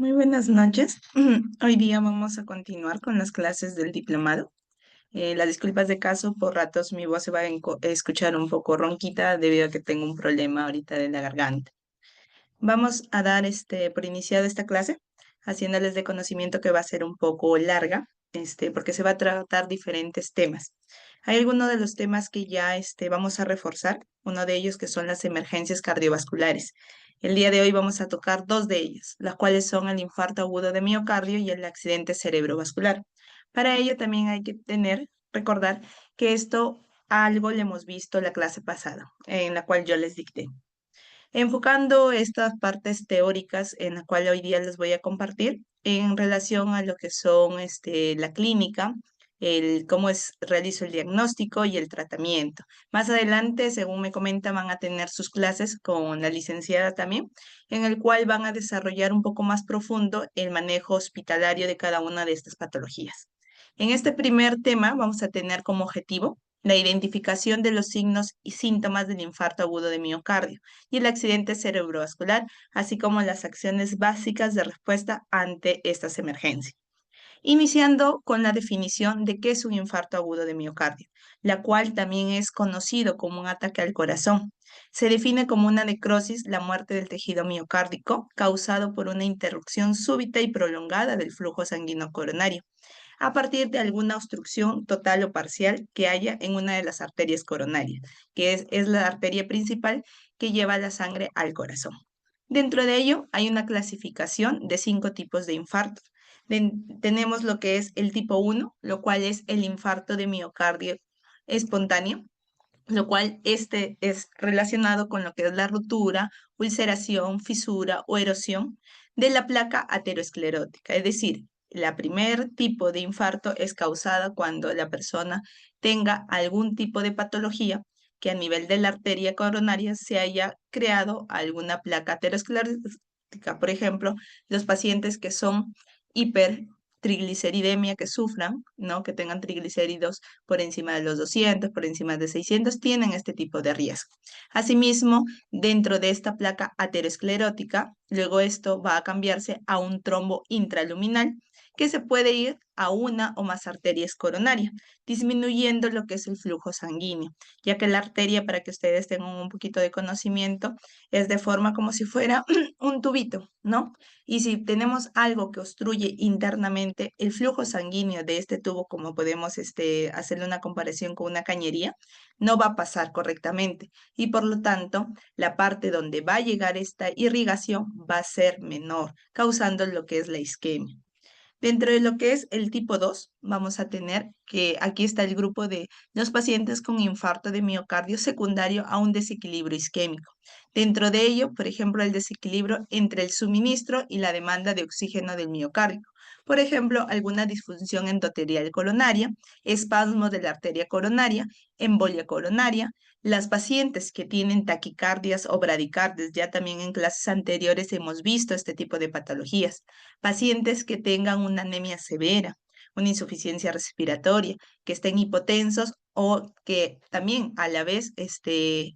Muy buenas noches. Hoy día vamos a continuar con las clases del diplomado. Las disculpas de caso, por ratos mi voz se va a escuchar un poco ronquita debido a que tengo un problema ahorita de la garganta. Vamos a dar por iniciado esta clase, haciéndoles de conocimiento que va a ser un poco larga, porque se va a tratar diferentes temas. Hay algunos de los temas que ya vamos a reforzar, uno de ellos que son las emergencias cardiovasculares. El día de hoy vamos a tocar dos de ellas, las cuales son el infarto agudo de miocardio y el accidente cerebrovascular. Para ello también hay que recordar que esto algo lo hemos visto la clase pasada, en la cual yo les dicté. Enfocando estas partes teóricas en la cual hoy día les voy a compartir en relación a lo que son la clínica, cómo realizo el diagnóstico y el tratamiento. Más adelante, según me comentan, van a tener sus clases con la licenciada también, en el cual van a desarrollar un poco más profundo el manejo hospitalario de cada una de estas patologías. En este primer tema vamos a tener como objetivo la identificación de los signos y síntomas del infarto agudo de miocardio y el accidente cerebrovascular, así como las acciones básicas de respuesta ante estas emergencias. Iniciando con la definición de qué es un infarto agudo de miocardio, la cual también es conocido como un ataque al corazón. Se define como una necrosis, la muerte del tejido miocárdico, causado por una interrupción súbita y prolongada del flujo sanguíneo coronario a partir de alguna obstrucción total o parcial que haya en una de las arterias coronarias, que es la arteria principal que lleva la sangre al corazón. Dentro de ello hay una clasificación de 5 tipos de infartos. Tenemos lo que es el tipo 1, lo cual es el infarto de miocardio espontáneo, lo cual este es relacionado con lo que es la ruptura, ulceración, fisura o erosión de la placa aterosclerótica. Es decir, la primer tipo de infarto es causada cuando la persona tenga algún tipo de patología que a nivel de la arteria coronaria se haya creado alguna placa aterosclerótica. Por ejemplo, los pacientes que son hipertrigliceridemia, que sufran, ¿no? Que tengan triglicéridos por encima de los 200, por encima de 600, tienen este tipo de riesgo. Asimismo, dentro de esta placa aterosclerótica, luego esto va a cambiarse a un trombo intraluminal que se puede ir a una o más arterias coronarias, disminuyendo lo que es el flujo sanguíneo, ya que la arteria, para que ustedes tengan un poquito de conocimiento, es de forma como si fuera un tubito, ¿no? Y si tenemos algo que obstruye internamente el flujo sanguíneo de este tubo, como podemos hacerle una comparación con una cañería, no va a pasar correctamente y por lo tanto la parte donde va a llegar esta irrigación va a ser menor, causando lo que es la isquemia. Dentro de lo que es el tipo 2, vamos a tener que aquí está el grupo de los pacientes con infarto de miocardio secundario a un desequilibrio isquémico. Dentro de ello, por ejemplo, el desequilibrio entre el suministro y la demanda de oxígeno del miocardio. Por ejemplo, alguna disfunción endotelial coronaria, espasmo de la arteria coronaria, embolia coronaria. Las pacientes que tienen taquicardias o bradicardias, ya también en clases anteriores hemos visto este tipo de patologías. Pacientes que tengan una anemia severa, una insuficiencia respiratoria, que estén hipotensos o que también a la vez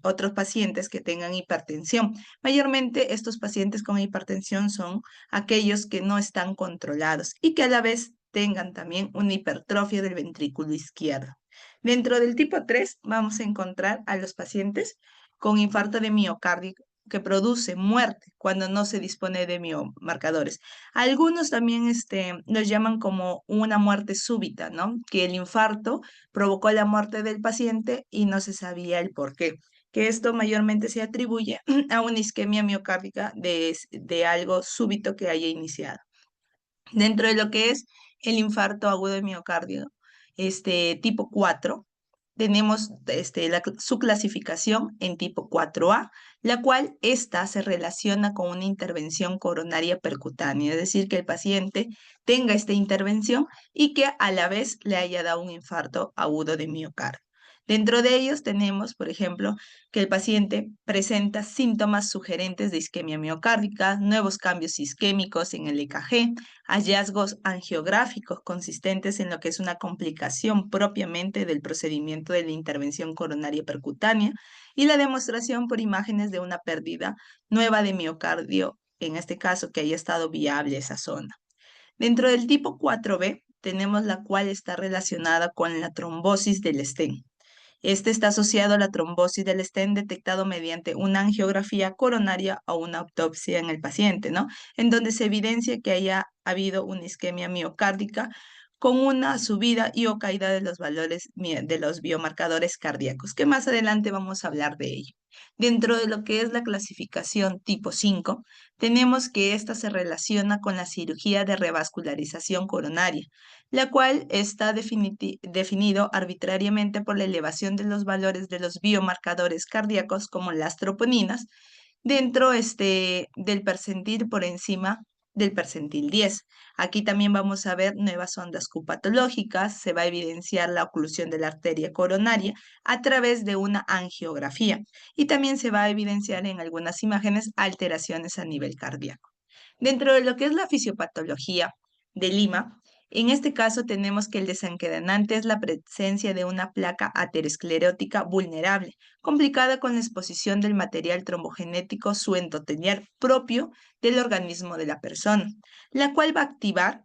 otros pacientes que tengan hipertensión. Mayormente estos pacientes con hipertensión son aquellos que no están controlados y que a la vez tengan también una hipertrofia del ventrículo izquierdo. Dentro del tipo 3 vamos a encontrar a los pacientes con infarto de miocardio que produce muerte cuando no se dispone de biomarcadores. Algunos también los llaman como una muerte súbita, ¿no? Que el infarto provocó la muerte del paciente y no se sabía el por qué. Que esto mayormente se atribuye a una isquemia miocárdica de algo súbito que haya iniciado. Dentro de lo que es el infarto agudo de miocardio, tipo 4, tenemos su clasificación en tipo 4A, la cual esta se relaciona con una intervención coronaria percutánea, es decir, que el paciente tenga esta intervención y que a la vez le haya dado un infarto agudo de miocardio. Dentro de ellos tenemos, por ejemplo, que el paciente presenta síntomas sugerentes de isquemia miocárdica, nuevos cambios isquémicos en el EKG, hallazgos angiográficos consistentes en lo que es una complicación propiamente del procedimiento de la intervención coronaria percutánea y la demostración por imágenes de una pérdida nueva de miocardio en este caso, que haya estado viable esa zona. Dentro del tipo 4B, tenemos la cual está relacionada con la trombosis del estén. Este está asociado a la trombosis del estén detectado mediante una angiografía coronaria o una autopsia en el paciente, ¿no? En donde se evidencia que haya habido una isquemia miocárdica con una subida y o caída de los valores de los biomarcadores cardíacos, que más adelante vamos a hablar de ello. Dentro de lo que es la clasificación tipo 5, tenemos que esta se relaciona con la cirugía de revascularización coronaria, la cual está definido arbitrariamente por la elevación de los valores de los biomarcadores cardíacos como las troponinas dentro del percentil por encima del percentil 10. Aquí también vamos a ver nuevas ondas Q patológicas, se va a evidenciar la oclusión de la arteria coronaria a través de una angiografía y también se va a evidenciar en algunas imágenes alteraciones a nivel cardíaco. Dentro de lo que es la fisiopatología de Lima, en este caso tenemos que el desencadenante es la presencia de una placa aterosclerótica vulnerable, complicada con la exposición del material trombogenético suendotelial propio del organismo de la persona, la cual va a activar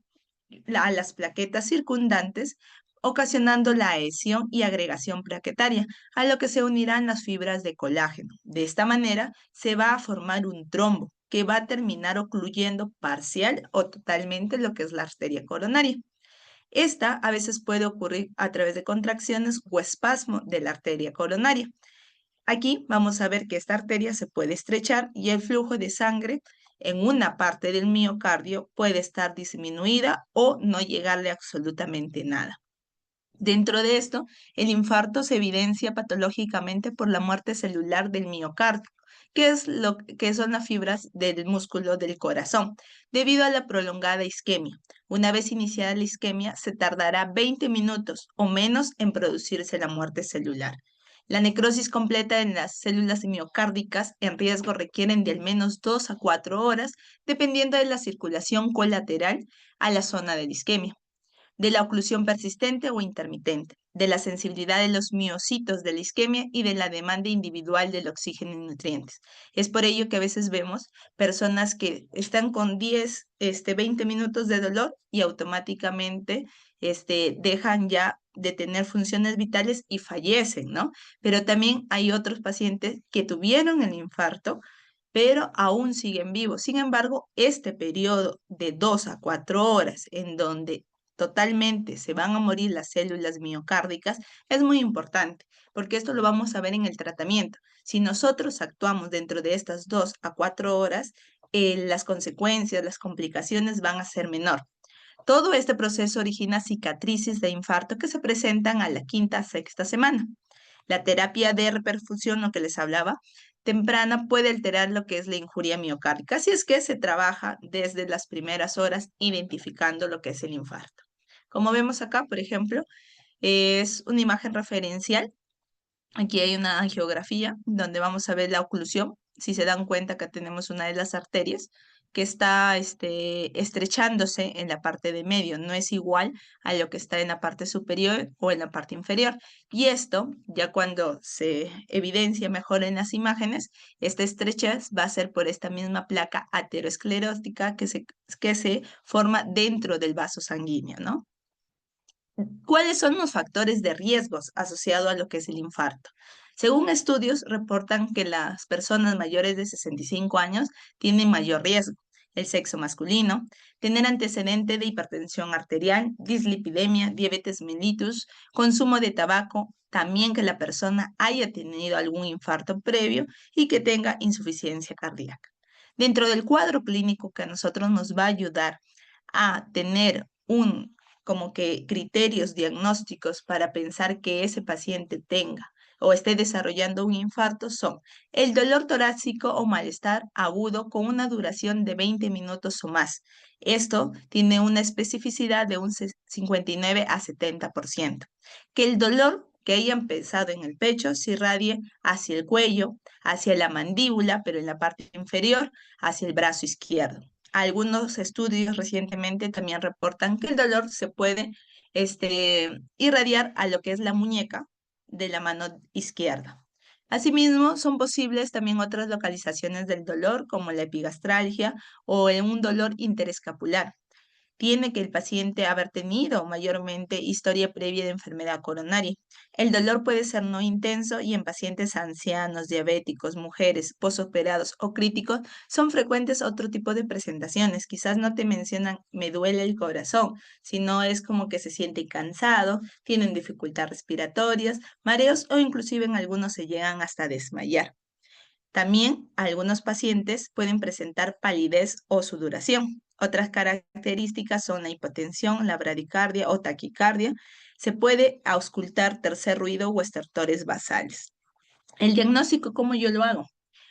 a las plaquetas circundantes, ocasionando la adhesión y agregación plaquetaria, a lo que se unirán las fibras de colágeno. De esta manera se va a formar un trombo que va a terminar ocluyendo parcial o totalmente lo que es la arteria coronaria. Esta a veces puede ocurrir a través de contracciones o espasmo de la arteria coronaria. Aquí vamos a ver que esta arteria se puede estrechar y el flujo de sangre en una parte del miocardio puede estar disminuida o no llegarle absolutamente nada. Dentro de esto, el infarto se evidencia patológicamente por la muerte celular del miocardio, que es lo que son las fibras del músculo del corazón, debido a la prolongada isquemia. Una vez iniciada la isquemia, se tardará 20 minutos o menos en producirse la muerte celular. La necrosis completa en las células miocárdicas en riesgo requieren de al menos 2 a 4 horas, dependiendo de la circulación colateral a la zona de la isquemia, de la oclusión persistente o intermitente, de la sensibilidad de los miocitos de la isquemia y de la demanda individual del oxígeno y nutrientes. Es por ello que a veces vemos personas que están con 10, 20 minutos de dolor y automáticamente dejan ya de tener funciones vitales y fallecen, ¿no? Pero también hay otros pacientes que tuvieron el infarto, pero aún siguen vivos. Sin embargo, este periodo de 2 a 4 horas en donde totalmente se van a morir las células miocárdicas es muy importante, porque esto lo vamos a ver en el tratamiento. Si nosotros actuamos dentro de estas 2 a 4 horas, las consecuencias, las complicaciones van a ser menor. Todo este proceso origina cicatrices de infarto que se presentan a la quinta a sexta semana. La terapia de reperfusión, lo que les hablaba, temprana puede alterar lo que es la injuria miocárdica, así es que se trabaja desde las primeras horas identificando lo que es el infarto. Como vemos acá, por ejemplo, es una imagen referencial. Aquí hay una angiografía donde vamos a ver la oclusión. Si se dan cuenta que tenemos una de las arterias que está estrechándose en la parte de medio, no es igual a lo que está en la parte superior o en la parte inferior. Y esto, ya cuando se evidencia mejor en las imágenes, esta estrechez va a ser por esta misma placa aterosclerótica que se forma dentro del vaso sanguíneo, ¿no? ¿Cuáles son los factores de riesgos asociados a lo que es el infarto? Según estudios, reportan que las personas mayores de 65 años tienen mayor riesgo. El sexo masculino, tener antecedente de hipertensión arterial, dislipidemia, diabetes mellitus, consumo de tabaco, también que la persona haya tenido algún infarto previo y que tenga insuficiencia cardíaca. Dentro del cuadro clínico que a nosotros nos va a ayudar a tener como que criterios diagnósticos para pensar que ese paciente tenga o esté desarrollando un infarto son el dolor torácico o malestar agudo con una duración de 20 minutos o más. Esto tiene una especificidad de un 59 a 70%. Que el dolor que haya empezado en el pecho se irradie hacia el cuello, hacia la mandíbula, pero en la parte inferior, hacia el brazo izquierdo. Algunos estudios recientemente también reportan que el dolor se puede irradiar a lo que es la muñeca de la mano izquierda. Asimismo, son posibles también otras localizaciones del dolor, como la epigastralgia o en un dolor interescapular. Tiene que el paciente haber tenido mayormente historia previa de enfermedad coronaria. El dolor puede ser no intenso y en pacientes ancianos, diabéticos, mujeres, posoperados o críticos son frecuentes otro tipo de presentaciones. Quizás no te mencionan me duele el corazón, sino es como que se siente cansado, tienen dificultad respiratorias, mareos o inclusive en algunos se llegan hasta desmayar. También algunos pacientes pueden presentar palidez o sudoración. Otras características son la hipotensión, la bradicardia o taquicardia. Se puede auscultar tercer ruido o estertores basales. El diagnóstico, ¿cómo yo lo hago?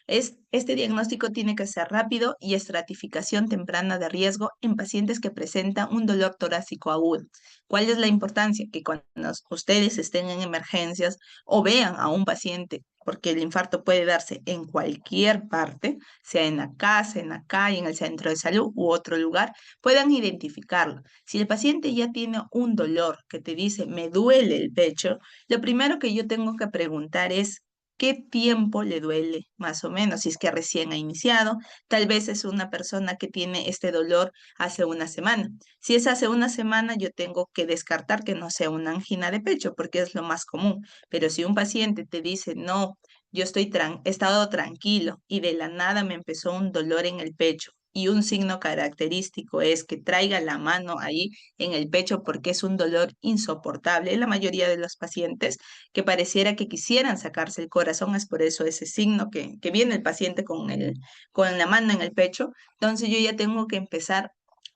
Este diagnóstico tiene que ser rápido y estratificación temprana de riesgo en pacientes que presentan un dolor torácico agudo. ¿Cuál es la importancia? Que cuando ustedes estén en emergencias o vean a un paciente, porque el infarto puede darse en cualquier parte, sea en la casa, en la calle, en el centro de salud u otro lugar, puedan identificarlo. Si el paciente ya tiene un dolor que te dice me duele el pecho, lo primero que yo tengo que preguntar es qué tiempo le duele, más o menos, si es que recién ha iniciado. Tal vez es una persona que tiene este dolor hace una semana. Si es hace una semana, yo tengo que descartar que no sea una angina de pecho, porque es lo más común. Pero si un paciente te dice, no, yo he estado tranquilo y de la nada me empezó un dolor en el pecho. Y un signo característico es que traiga la mano ahí en el pecho porque es un dolor insoportable. La mayoría de los pacientes que pareciera que quisieran sacarse el corazón, es por eso ese signo que viene el paciente con la mano en el pecho. Entonces yo ya tengo que empezar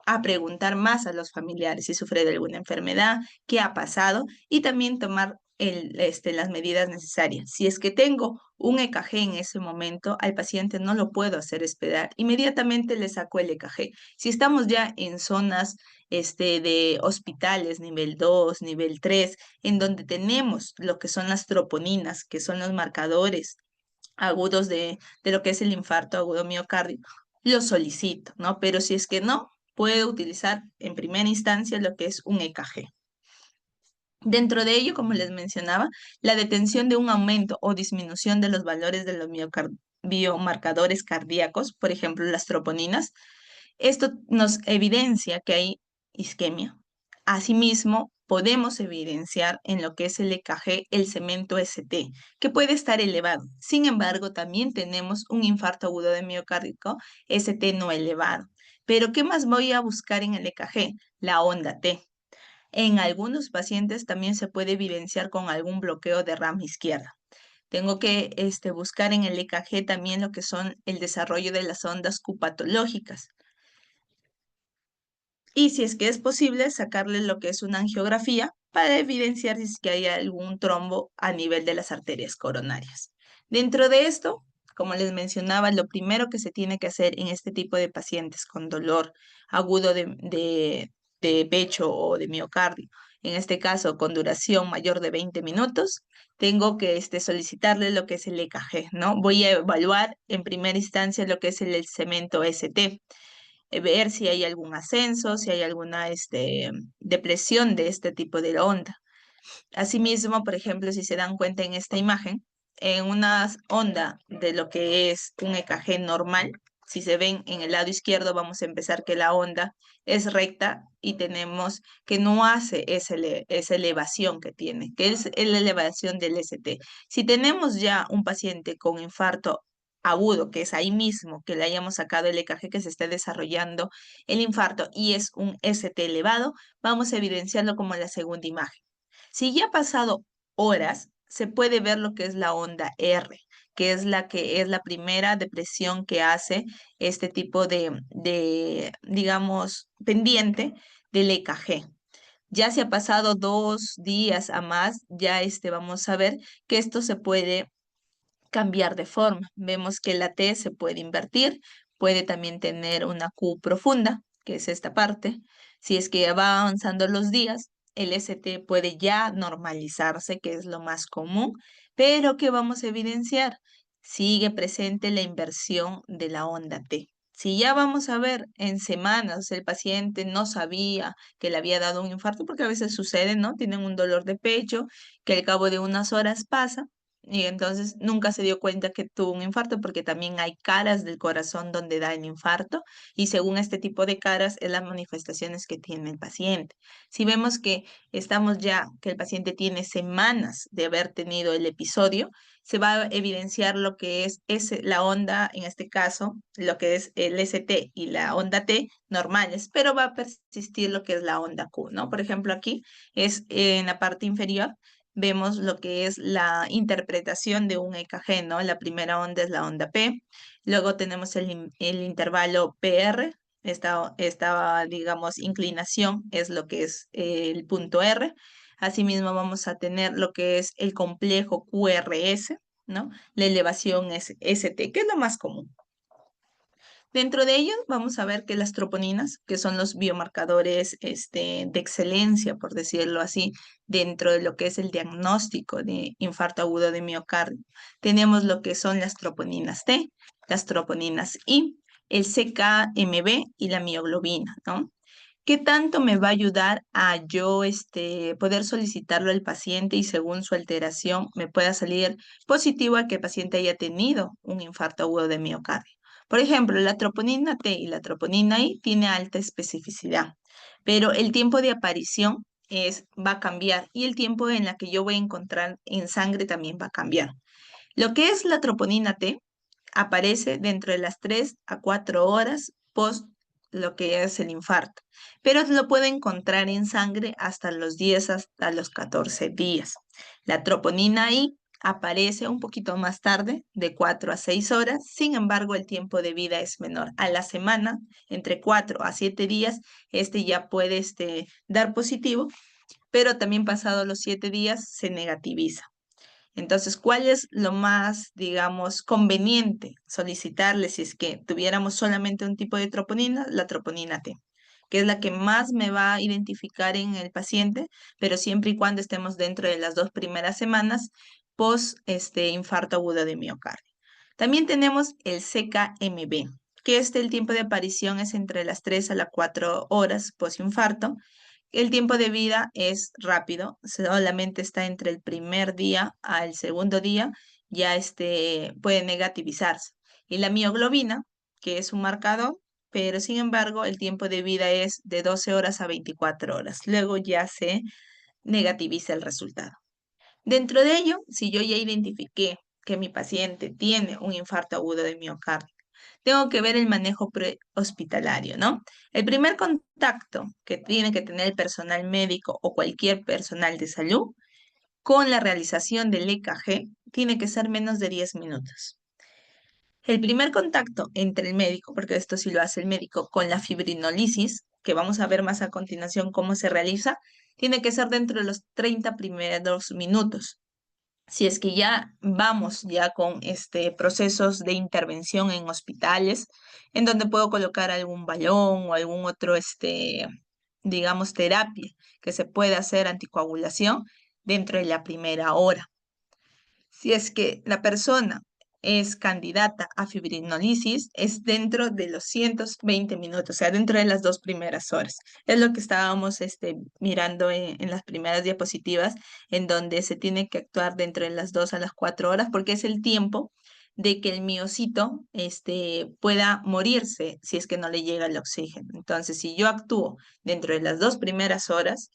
a preguntar más a los familiares si sufre de alguna enfermedad, qué ha pasado y también tomar las medidas necesarias. Si es que tengo un EKG en ese momento, al paciente no lo puedo hacer esperar. Inmediatamente le saco el EKG. Si estamos ya en zonas de hospitales, nivel 2, nivel 3, en donde tenemos lo que son las troponinas, que son los marcadores agudos de lo que es el infarto agudo miocárdico, lo solicito, ¿no? Pero si es que no, puedo utilizar en primera instancia lo que es un EKG. Dentro de ello, como les mencionaba, la detención de un aumento o disminución de los valores de los biomarcadores cardíacos, por ejemplo, las troponinas, esto nos evidencia que hay isquemia. Asimismo, podemos evidenciar en lo que es el EKG el cemento ST, que puede estar elevado. Sin embargo, también tenemos un infarto agudo de miocárdico ST no elevado. Pero, ¿qué más voy a buscar en el EKG? La onda T. En algunos pacientes también se puede evidenciar con algún bloqueo de rama izquierda. Tengo que buscar en el EKG también lo que son el desarrollo de las ondas Q patológicas. Y si es que es posible, sacarle lo que es una angiografía para evidenciar si es que hay algún trombo a nivel de las arterias coronarias. Dentro de esto, como les mencionaba, lo primero que se tiene que hacer en este tipo de pacientes con dolor agudo de pecho o de miocardio, en este caso con duración mayor de 20 minutos, tengo que solicitarle lo que es el EKG, ¿no? Voy a evaluar en primera instancia lo que es el cemento ST, ver si hay algún ascenso, si hay alguna depresión de este tipo de onda. Asimismo, por ejemplo, si se dan cuenta en esta imagen, en una onda de lo que es un EKG normal, si se ven en el lado izquierdo, vamos a empezar que la onda es recta y tenemos que no hace esa elevación que tiene, que es la elevación del ST. Si tenemos ya un paciente con infarto agudo, que es ahí mismo, que le hayamos sacado el EKG que se esté desarrollando el infarto y es un ST elevado, vamos a evidenciarlo como la segunda imagen. Si ya ha pasado horas, se puede ver lo que es la onda R, que es la primera depresión que hace este tipo digamos, pendiente del EKG. Ya se ha pasado 2 días a más, ya vamos a ver que esto se puede cambiar de forma. Vemos que la T se puede invertir, puede también tener una Q profunda, que es esta parte. Si es que va avanzando los días, el ST puede ya normalizarse, que es lo más común, pero ¿qué vamos a evidenciar? Sigue presente la inversión de la onda T. Si ya vamos a ver en semanas el paciente no sabía que le había dado un infarto, porque a veces sucede, ¿no? Tienen un dolor de pecho que al cabo de unas horas pasa, y entonces nunca se dio cuenta que tuvo un infarto porque también hay caras del corazón donde da el infarto y según este tipo de caras es las manifestaciones que tiene el paciente. Si vemos que estamos ya, que el paciente tiene semanas de haber tenido el episodio, se va a evidenciar lo que es la onda, en este caso, lo que es el ST y la onda T normales, pero va a persistir lo que es la onda Q, ¿no? Por ejemplo, aquí es en la parte inferior vemos lo que es la interpretación de un EKG, ¿no? La primera onda es la onda P, luego tenemos el intervalo PR, digamos, inclinación es lo que es el punto R. Asimismo vamos a tener lo que es el complejo QRS, ¿no? La elevación es ST, que es lo más común. Dentro de ellos vamos a ver que las troponinas, que son los biomarcadores de excelencia, por decirlo así, dentro de lo que es el diagnóstico de infarto agudo de miocardio, tenemos lo que son las troponinas T, las troponinas I, el CKMB y la mioglobina, ¿no? ¿Qué tanto me va a ayudar a yo poder solicitarlo al paciente y según su alteración me pueda salir positivo a que el paciente haya tenido un infarto agudo de miocardio? Por ejemplo, la troponina T y la troponina I tiene alta especificidad, pero el tiempo de aparición va a cambiar y el tiempo en la que yo voy a encontrar en sangre también va a cambiar. Lo que es la troponina T aparece dentro de las 3 a 4 horas post lo que es el infarto, pero lo puede encontrar en sangre hasta los 10 hasta los 14 días. La troponina I aparece un poquito más tarde, de 4 a 6 horas, sin embargo el tiempo de vida es menor. A la semana, entre 4 a 7 días, ya puede dar positivo, pero también pasado los 7 días se negativiza. Entonces, ¿cuál es lo más, digamos, conveniente solicitarle si es que tuviéramos solamente un tipo de troponina? La troponina T, que es la que más me va a identificar en el paciente, pero siempre y cuando estemos dentro de las 2 primeras semanas post infarto agudo de miocardio. También tenemos el CKMB, que el tiempo de aparición es entre las 3 a las 4 horas post infarto. El tiempo de vida es rápido, solamente está entre el primer día al segundo día, ya puede negativizarse. Y la mioglobina, que es un marcador, pero sin embargo el tiempo de vida es de 12 horas a 24 horas. Luego ya se negativiza el resultado. Dentro de ello, si yo ya identifiqué que mi paciente tiene un infarto agudo de miocardio, tengo que ver el manejo prehospitalario, ¿no? El primer contacto que tiene que tener el personal médico o cualquier personal de salud con la realización del EKG tiene que ser menos de 10 minutos. El primer contacto entre el médico, porque esto sí lo hace el médico, con la fibrinolisis, que vamos a ver más a continuación cómo se realiza, tiene que ser dentro de los 30 primeros minutos. Si es que ya vamos ya con procesos de intervención en hospitales, en donde puedo colocar algún balón o algún otro, digamos, terapia que se puede hacer anticoagulación dentro de la primera hora. Si es que la persona es candidata a fibrinolisis, es dentro de los 120 minutos, o sea, dentro de las 2 primeras horas. Es lo que estábamos mirando en las primeras diapositivas, en donde se tiene que actuar dentro de las 2 a las 4 horas, porque es el tiempo de que el miocito pueda morirse si es que no le llega el oxígeno. Entonces, si yo actúo dentro de las 2 primeras horas,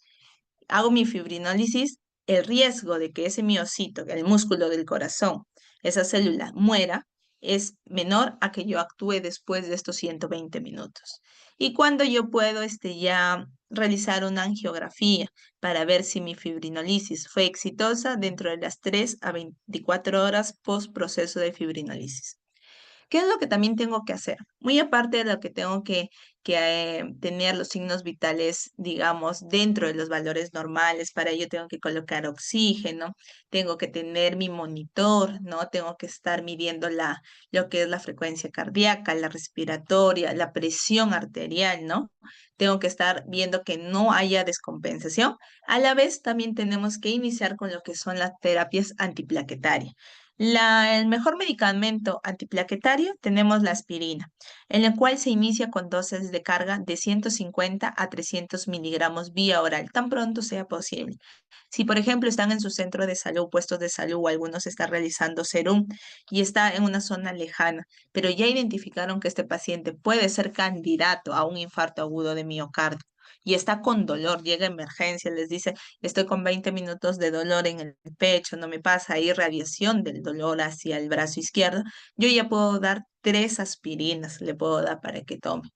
hago mi fibrinólisis, el riesgo de que ese miocito, el músculo del corazón, esa célula muera, es menor a que yo actúe después de estos 120 minutos. Y cuando yo puedo ya realizar una angiografía para ver si mi fibrinolisis fue exitosa dentro de las 3 a 24 horas post proceso de fibrinolisis. ¿Qué es lo que también tengo que hacer? Muy aparte de lo que tengo que tener los signos vitales, digamos, dentro de los valores normales, para ello tengo que colocar oxígeno, tengo que tener mi monitor, ¿no? Tengo que estar midiendo lo que es la frecuencia cardíaca, la respiratoria, la presión arterial, ¿no? Tengo que estar viendo que no haya descompensación. A la vez, también tenemos que iniciar con lo que son las terapias antiplaquetarias. El mejor medicamento antiplaquetario tenemos la aspirina, en la cual se inicia con dosis de carga de 150 a 300 miligramos vía oral, tan pronto sea posible. Si, por ejemplo, están en su centro de salud, puestos de salud, o algunos están realizando serum y está en una zona lejana, pero ya identificaron que este paciente puede ser candidato a un infarto agudo de miocardio y está con dolor, llega a emergencia, les dice, estoy con 20 minutos de dolor en el pecho, no me pasa, hay radiación del dolor hacia el brazo izquierdo, yo ya puedo dar 3 aspirinas, le puedo dar para que tome.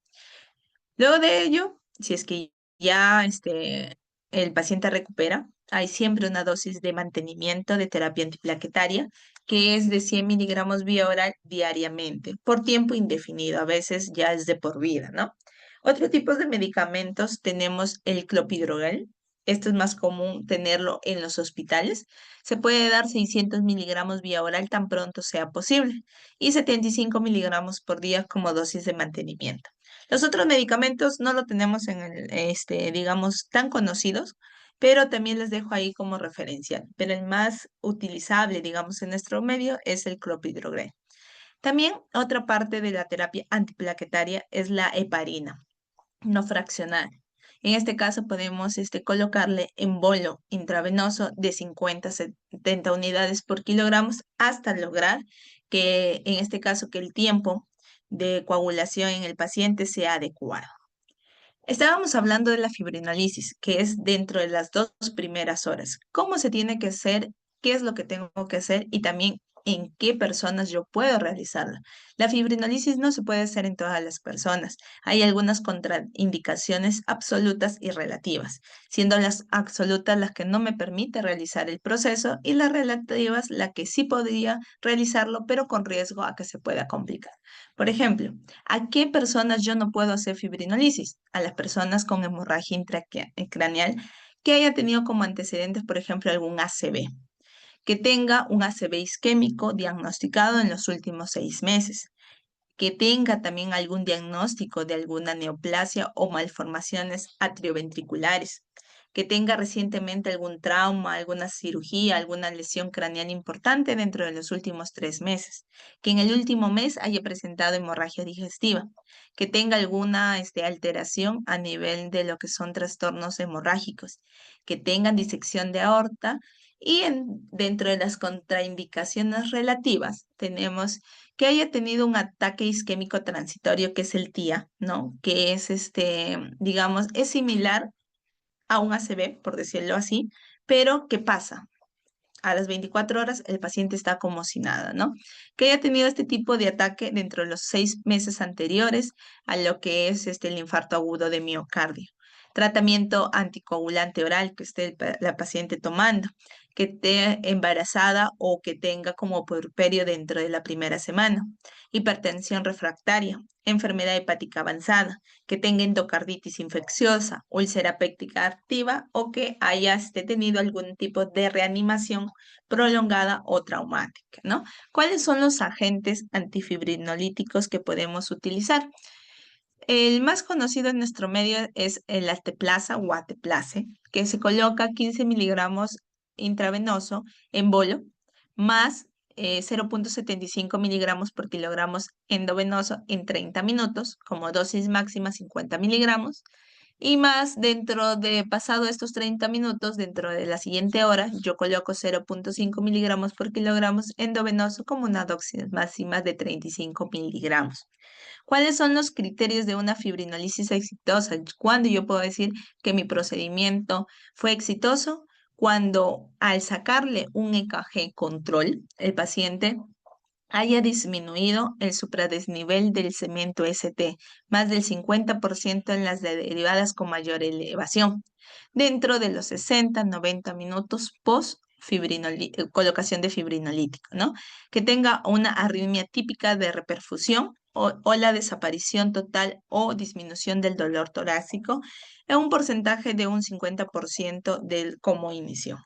Luego de ello, si es que ya el paciente recupera, hay siempre una dosis de mantenimiento de terapia antiplaquetaria que es de 100 miligramos vía oral diariamente, por tiempo indefinido, a veces ya es de por vida, ¿no? Otro tipo de medicamentos tenemos el clopidogrel. Esto es más común tenerlo en los hospitales. Se puede dar 600 miligramos vía oral tan pronto sea posible y 75 miligramos por día como dosis de mantenimiento. Los otros medicamentos no lo tenemos en digamos, tan conocidos, pero también les dejo ahí como referencia. Pero el más utilizable, digamos, en nuestro medio es el clopidogrel. También otra parte de la terapia antiplaquetaria es la heparina no fraccional. En este caso podemos colocarle en bolo intravenoso de 50 a 70 unidades por kilogramos hasta lograr que, en este caso, que el tiempo de coagulación en el paciente sea adecuado. Estábamos hablando de la fibrinolisis, que es dentro de las 2 primeras horas. ¿Cómo se tiene que hacer? ¿Qué es lo que tengo que hacer? Y también en qué personas yo puedo realizarla. La fibrinolisis no se puede hacer en todas las personas. Hay algunas contraindicaciones absolutas y relativas, siendo las absolutas las que no me permite realizar el proceso y las relativas las que sí podría realizarlo, pero con riesgo a que se pueda complicar. Por ejemplo, ¿a qué personas yo no puedo hacer fibrinolisis? A las personas con hemorragia intracraneal que haya tenido como antecedentes, por ejemplo, algún ACV, que tenga un ACV isquémico diagnosticado en los últimos 6 meses, que tenga también algún diagnóstico de alguna neoplasia o malformaciones atrioventriculares, que tenga recientemente algún trauma, alguna cirugía, alguna lesión craneal importante dentro de los últimos 3 meses, que en el último mes haya presentado hemorragia digestiva, que tenga alguna alteración a nivel de lo que son trastornos hemorrágicos, que tengan disección de aorta y dentro de las contraindicaciones relativas tenemos que haya tenido un ataque isquémico transitorio, que es el TIA, ¿no? Que es digamos, es similar a un ACV, por decirlo así, pero ¿qué pasa? A las 24 horas el paciente está como si nada, ¿no? Que haya tenido este tipo de ataque dentro de los 6 meses anteriores a lo que es el infarto agudo de miocardio. Tratamiento anticoagulante oral que esté la paciente tomando, que esté embarazada o que tenga como puerperio dentro de la primera semana. Hipertensión refractaria, enfermedad hepática avanzada, que tenga endocarditis infecciosa, úlcera péptica activa o que haya tenido algún tipo de reanimación prolongada o traumática, ¿no? ¿Cuáles son los agentes antifibrinolíticos que podemos utilizar? El más conocido en nuestro medio es el alteplasa o ateplace, que se coloca 15 miligramos intravenoso en bolo, más 0,75 miligramos por kilogramos endovenoso en 30 minutos, como dosis máxima 50 miligramos, y más dentro de pasado estos 30 minutos, dentro de la siguiente hora, yo coloco 0,5 miligramos por kilogramos endovenoso como una dosis máxima de 35 miligramos. ¿Cuáles son los criterios de una fibrinolisis exitosa? ¿Cuándo yo puedo decir que mi procedimiento fue exitoso? Cuando al sacarle un EKG control, el paciente haya disminuido el supradesnivel del cemento ST, más del 50% en las derivadas con mayor elevación, dentro de los 60-90 minutos post colocación de fibrinolítico, ¿no? Que tenga una arritmia típica de reperfusión o la desaparición total o disminución del dolor torácico en un porcentaje de un 50% del como inicio.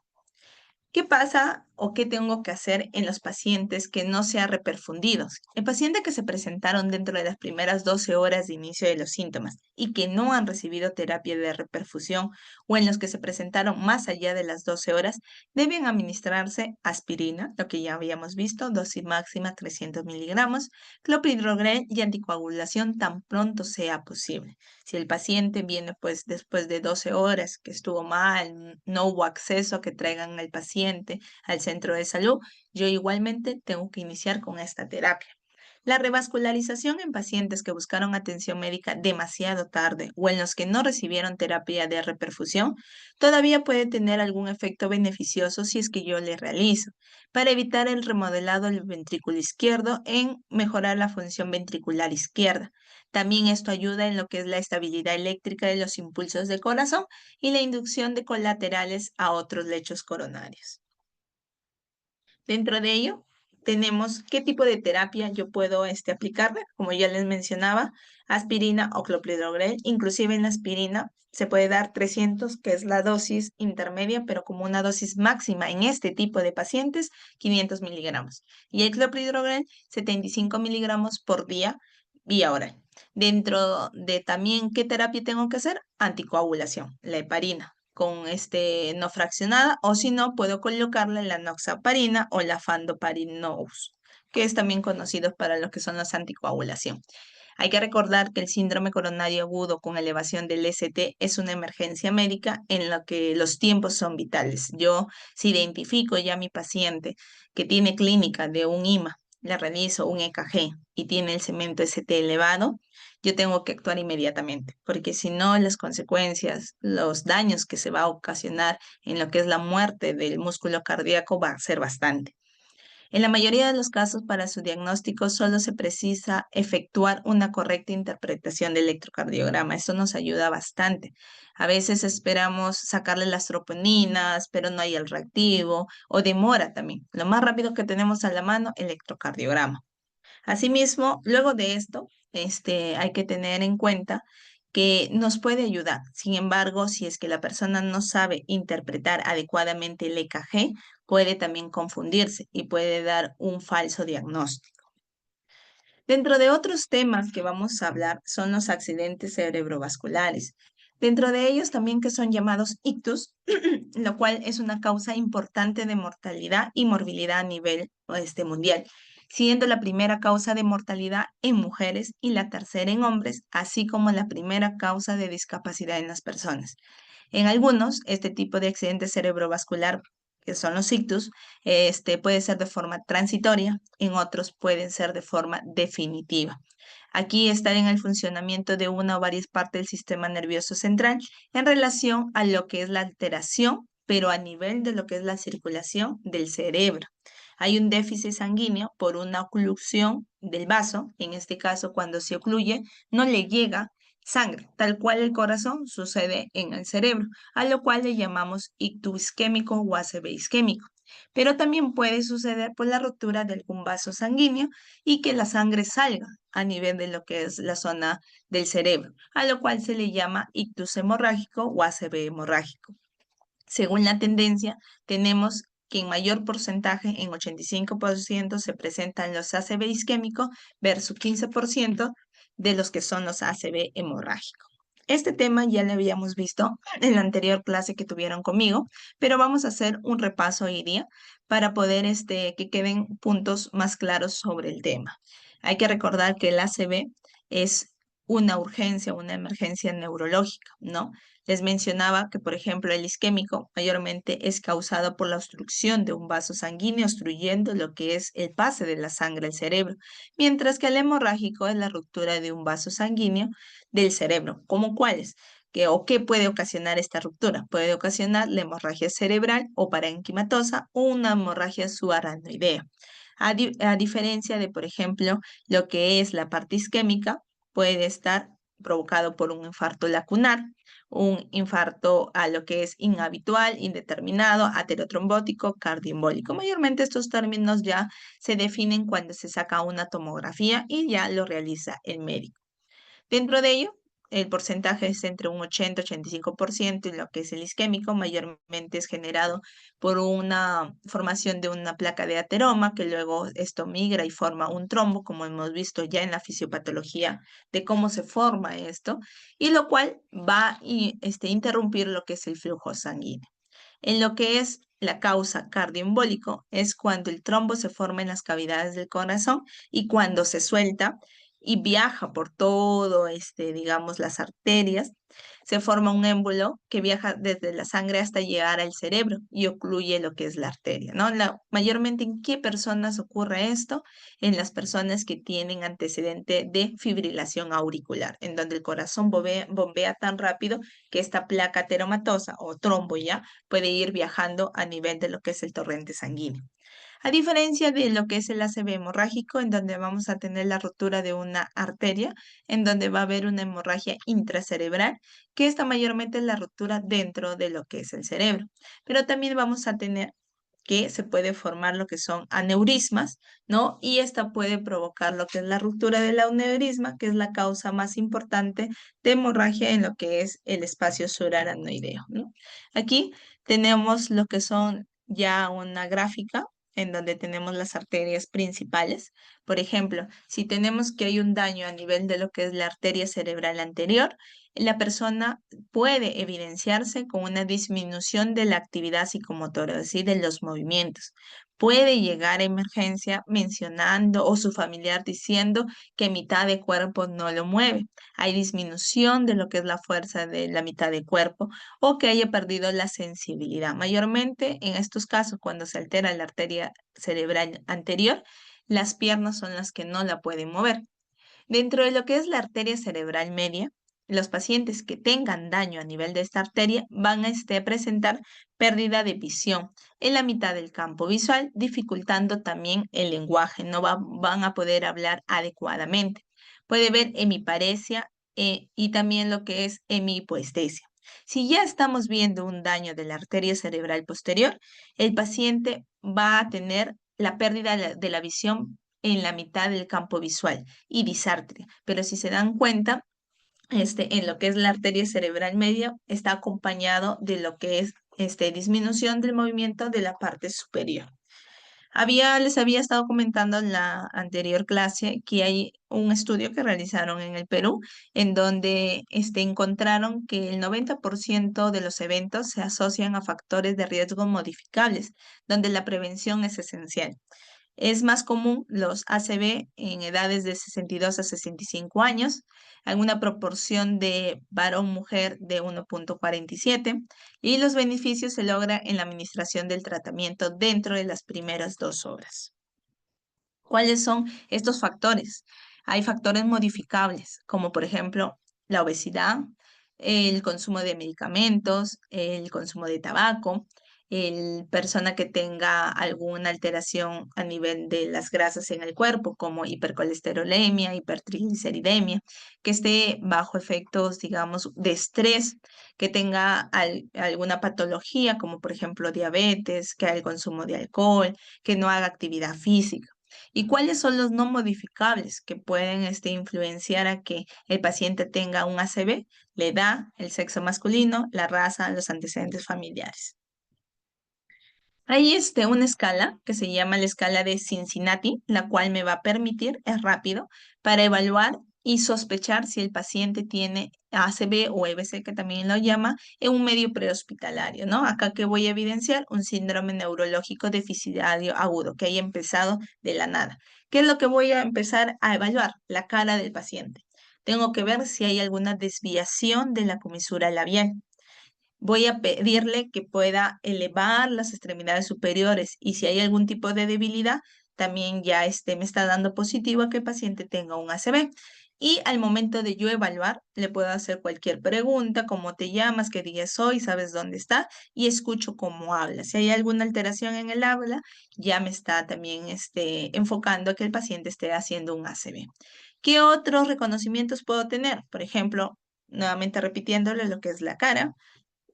¿Qué pasa o qué tengo que hacer en los pacientes que no sean reperfundidos. El paciente que se presentaron dentro de las primeras 12 horas de inicio de los síntomas y que no han recibido terapia de reperfusión o en los que se presentaron más allá de las 12 horas, deben administrarse aspirina, lo que ya habíamos visto, dosis máxima 300 miligramos, clopidogrel y anticoagulación tan pronto sea posible. Si el paciente viene pues después de 12 horas que estuvo mal, no hubo acceso a que traigan al paciente al centro de salud, yo igualmente tengo que iniciar con esta terapia. La revascularización en pacientes que buscaron atención médica demasiado tarde o en los que no recibieron terapia de reperfusión todavía puede tener algún efecto beneficioso si es que yo le realizo, para evitar el remodelado del ventrículo izquierdo en mejorar la función ventricular izquierda. También esto ayuda en lo que es la estabilidad eléctrica de los impulsos del corazón y la inducción de colaterales a otros lechos coronarios. Dentro de ello, tenemos qué tipo de terapia yo puedo aplicarle, como ya les mencionaba, aspirina o clopidogrel. Inclusive en la aspirina se puede dar 300, que es la dosis intermedia, pero como una dosis máxima en este tipo de pacientes, 500 miligramos. Y el clopidogrel, 75 miligramos por día, vía oral. Dentro de también, ¿qué terapia tengo que hacer? Anticoagulación, la heparina con no fraccionada, o si no, puedo colocarle la noxaparina o la fandoparinous, que es también conocido para lo que son las anticoagulación. Hay que recordar que el síndrome coronario agudo con elevación del ST es una emergencia médica en la que los tiempos son vitales. Yo, si identifico ya a mi paciente que tiene clínica de un IMA, le realizo un EKG y tiene el cemento ST elevado, yo tengo que actuar inmediatamente, porque si no, las consecuencias, los daños que se va a ocasionar en lo que es la muerte del músculo cardíaco va a ser bastante. En la mayoría de los casos, para su diagnóstico, solo se precisa efectuar una correcta interpretación del electrocardiograma. Eso nos ayuda bastante. A veces esperamos sacarle las troponinas, pero no hay el reactivo o demora también. Lo más rápido que tenemos a la mano, electrocardiograma. Asimismo, luego de esto, hay que tener en cuenta que nos puede ayudar. Sin embargo, si es que la persona no sabe interpretar adecuadamente el EKG, puede también confundirse y puede dar un falso diagnóstico. Dentro de otros temas que vamos a hablar son los accidentes cerebrovasculares. Dentro de ellos también que son llamados ictus, lo cual es una causa importante de mortalidad y morbilidad a nivel mundial, siendo la primera causa de mortalidad en mujeres y la tercera en hombres, así como la primera causa de discapacidad en las personas. En algunos, este tipo de accidente cerebrovascular, que son los ictus, puede ser de forma transitoria, en otros pueden ser de forma definitiva. Aquí está en el funcionamiento de una o varias partes del sistema nervioso central en relación a lo que es la alteración, pero a nivel de lo que es la circulación del cerebro. Hay un déficit sanguíneo por una oclusión del vaso, en este caso cuando se ocluye, no le llega sangre, tal cual el corazón sucede en el cerebro, a lo cual le llamamos ictus isquémico o ACV isquémico. Pero también puede suceder por la ruptura de algún vaso sanguíneo y que la sangre salga a nivel de lo que es la zona del cerebro, a lo cual se le llama ictus hemorrágico o ACV hemorrágico. Según la tendencia, tenemos que en mayor porcentaje, en 85%, se presentan los ACV isquémicos versus 15% de los que son los ACV hemorrágicos. Este tema ya lo habíamos visto en la anterior clase que tuvieron conmigo, pero vamos a hacer un repaso hoy día para poder que queden puntos más claros sobre el tema. Hay que recordar que el ACV es una urgencia, una emergencia neurológica, ¿no? Les mencionaba que, por ejemplo, el isquémico mayormente es causado por la obstrucción de un vaso sanguíneo, obstruyendo lo que es el pase de la sangre al cerebro, mientras que el hemorrágico es la ruptura de un vaso sanguíneo del cerebro. ¿Cómo cuáles? ¿O qué puede ocasionar esta ruptura? Puede ocasionar la hemorragia cerebral o parenquimatosa o una hemorragia subaracnoidea. A diferencia de, por ejemplo, lo que es la parte isquémica, puede estar provocado por un infarto lacunar, un infarto a lo que es inhabitual, indeterminado, aterotrombótico, cardioembólico. Mayormente estos términos ya se definen cuando se saca una tomografía y ya lo realiza el médico. Dentro de ello, el porcentaje es entre un 80-85% y lo que es el isquémico mayormente es generado por una formación de una placa de ateroma que luego esto migra y forma un trombo, como hemos visto ya en la fisiopatología de cómo se forma esto, y lo cual va a interrumpir lo que es el flujo sanguíneo. En lo que es la causa cardioembólico es cuando el trombo se forma en las cavidades del corazón y cuando se suelta y viaja por todo, digamos, las arterias, se forma un émbolo que viaja desde la sangre hasta llegar al cerebro y ocluye lo que es la arteria, ¿no? Mayormente, ¿en qué personas ocurre esto? En las personas que tienen antecedente de fibrilación auricular, en donde el corazón bombea tan rápido que esta placa ateromatosa o trombo ya puede ir viajando a nivel de lo que es el torrente sanguíneo. A diferencia de lo que es el ACV hemorrágico, en donde vamos a tener la rotura de una arteria, en donde va a haber una hemorragia intracerebral, que esta mayormente es la rotura dentro de lo que es el cerebro. Pero también vamos a tener que se puede formar lo que son aneurismas, ¿no? Y esta puede provocar lo que es la ruptura del aneurisma, que es la causa más importante de hemorragia en lo que es el espacio subaracnoideo, ¿no? Aquí tenemos lo que son ya una gráfica en donde tenemos las arterias principales. Por ejemplo, si tenemos que hay un daño a nivel de lo que es la arteria cerebral anterior, la persona puede evidenciarse con una disminución de la actividad psicomotora, es decir, de los movimientos. Puede llegar a emergencia mencionando o su familiar diciendo que mitad de cuerpo no lo mueve. Hay disminución de lo que es la fuerza de la mitad de cuerpo o que haya perdido la sensibilidad. Mayormente en estos casos, cuando se altera la arteria cerebral anterior, las piernas son las que no la pueden mover. Dentro de lo que es la arteria cerebral media, los pacientes que tengan daño a nivel de esta arteria van a presentar pérdida de visión en la mitad del campo visual, dificultando también el lenguaje, no van a poder hablar adecuadamente. Puede haber hemiparesia y también lo que es hemihipoestesia. Si ya estamos viendo un daño de la arteria cerebral posterior, el paciente va a tener la pérdida de la visión en la mitad del campo visual y disártria. Pero si se dan cuenta, en lo que es la arteria cerebral media, está acompañado de lo que es disminución del movimiento de la parte superior. Les había estado comentando en la anterior clase que hay un estudio que realizaron en el Perú en donde encontraron que el 90% de los eventos se asocian a factores de riesgo modificables, donde la prevención es esencial. Es más común los ACV en edades de 62 a 65 años, alguna proporción de varón-mujer de 1,47 y los beneficios se logran en la administración del tratamiento dentro de las primeras 2 horas. ¿Cuáles son estos factores? Hay factores modificables, como por ejemplo la obesidad, el consumo de medicamentos, el consumo de tabaco, el persona que tenga alguna alteración a nivel de las grasas en el cuerpo, como hipercolesterolemia, hipertrigliceridemia, que esté bajo efectos, digamos, de estrés, que tenga alguna patología, como por ejemplo diabetes, que haga el consumo de alcohol, que no haga actividad física. ¿Y cuáles son los no modificables que pueden influenciar a que el paciente tenga un ACV? La edad, el sexo masculino, la raza, los antecedentes familiares. Hay una escala que se llama la escala de Cincinnati, la cual me va a permitir, es rápido, para evaluar y sospechar si el paciente tiene ACV o EBC, que también lo llama, en un medio prehospitalario, ¿no? Acá que voy a evidenciar un síndrome neurológico deficitario agudo, que haya empezado de la nada. ¿Qué es lo que voy a empezar a evaluar? La cara del paciente. Tengo que ver si hay alguna desviación de la comisura labial. Voy a pedirle que pueda elevar las extremidades superiores y si hay algún tipo de debilidad, también ya me está dando positivo a que el paciente tenga un ACV. Y al momento de yo evaluar, le puedo hacer cualquier pregunta, cómo te llamas, qué día soy, sabes dónde está, y escucho cómo habla. Si hay alguna alteración en el habla, ya me está también enfocando a que el paciente esté haciendo un ACV. ¿Qué otros reconocimientos puedo tener? Por ejemplo, nuevamente repitiéndole lo que es la cara,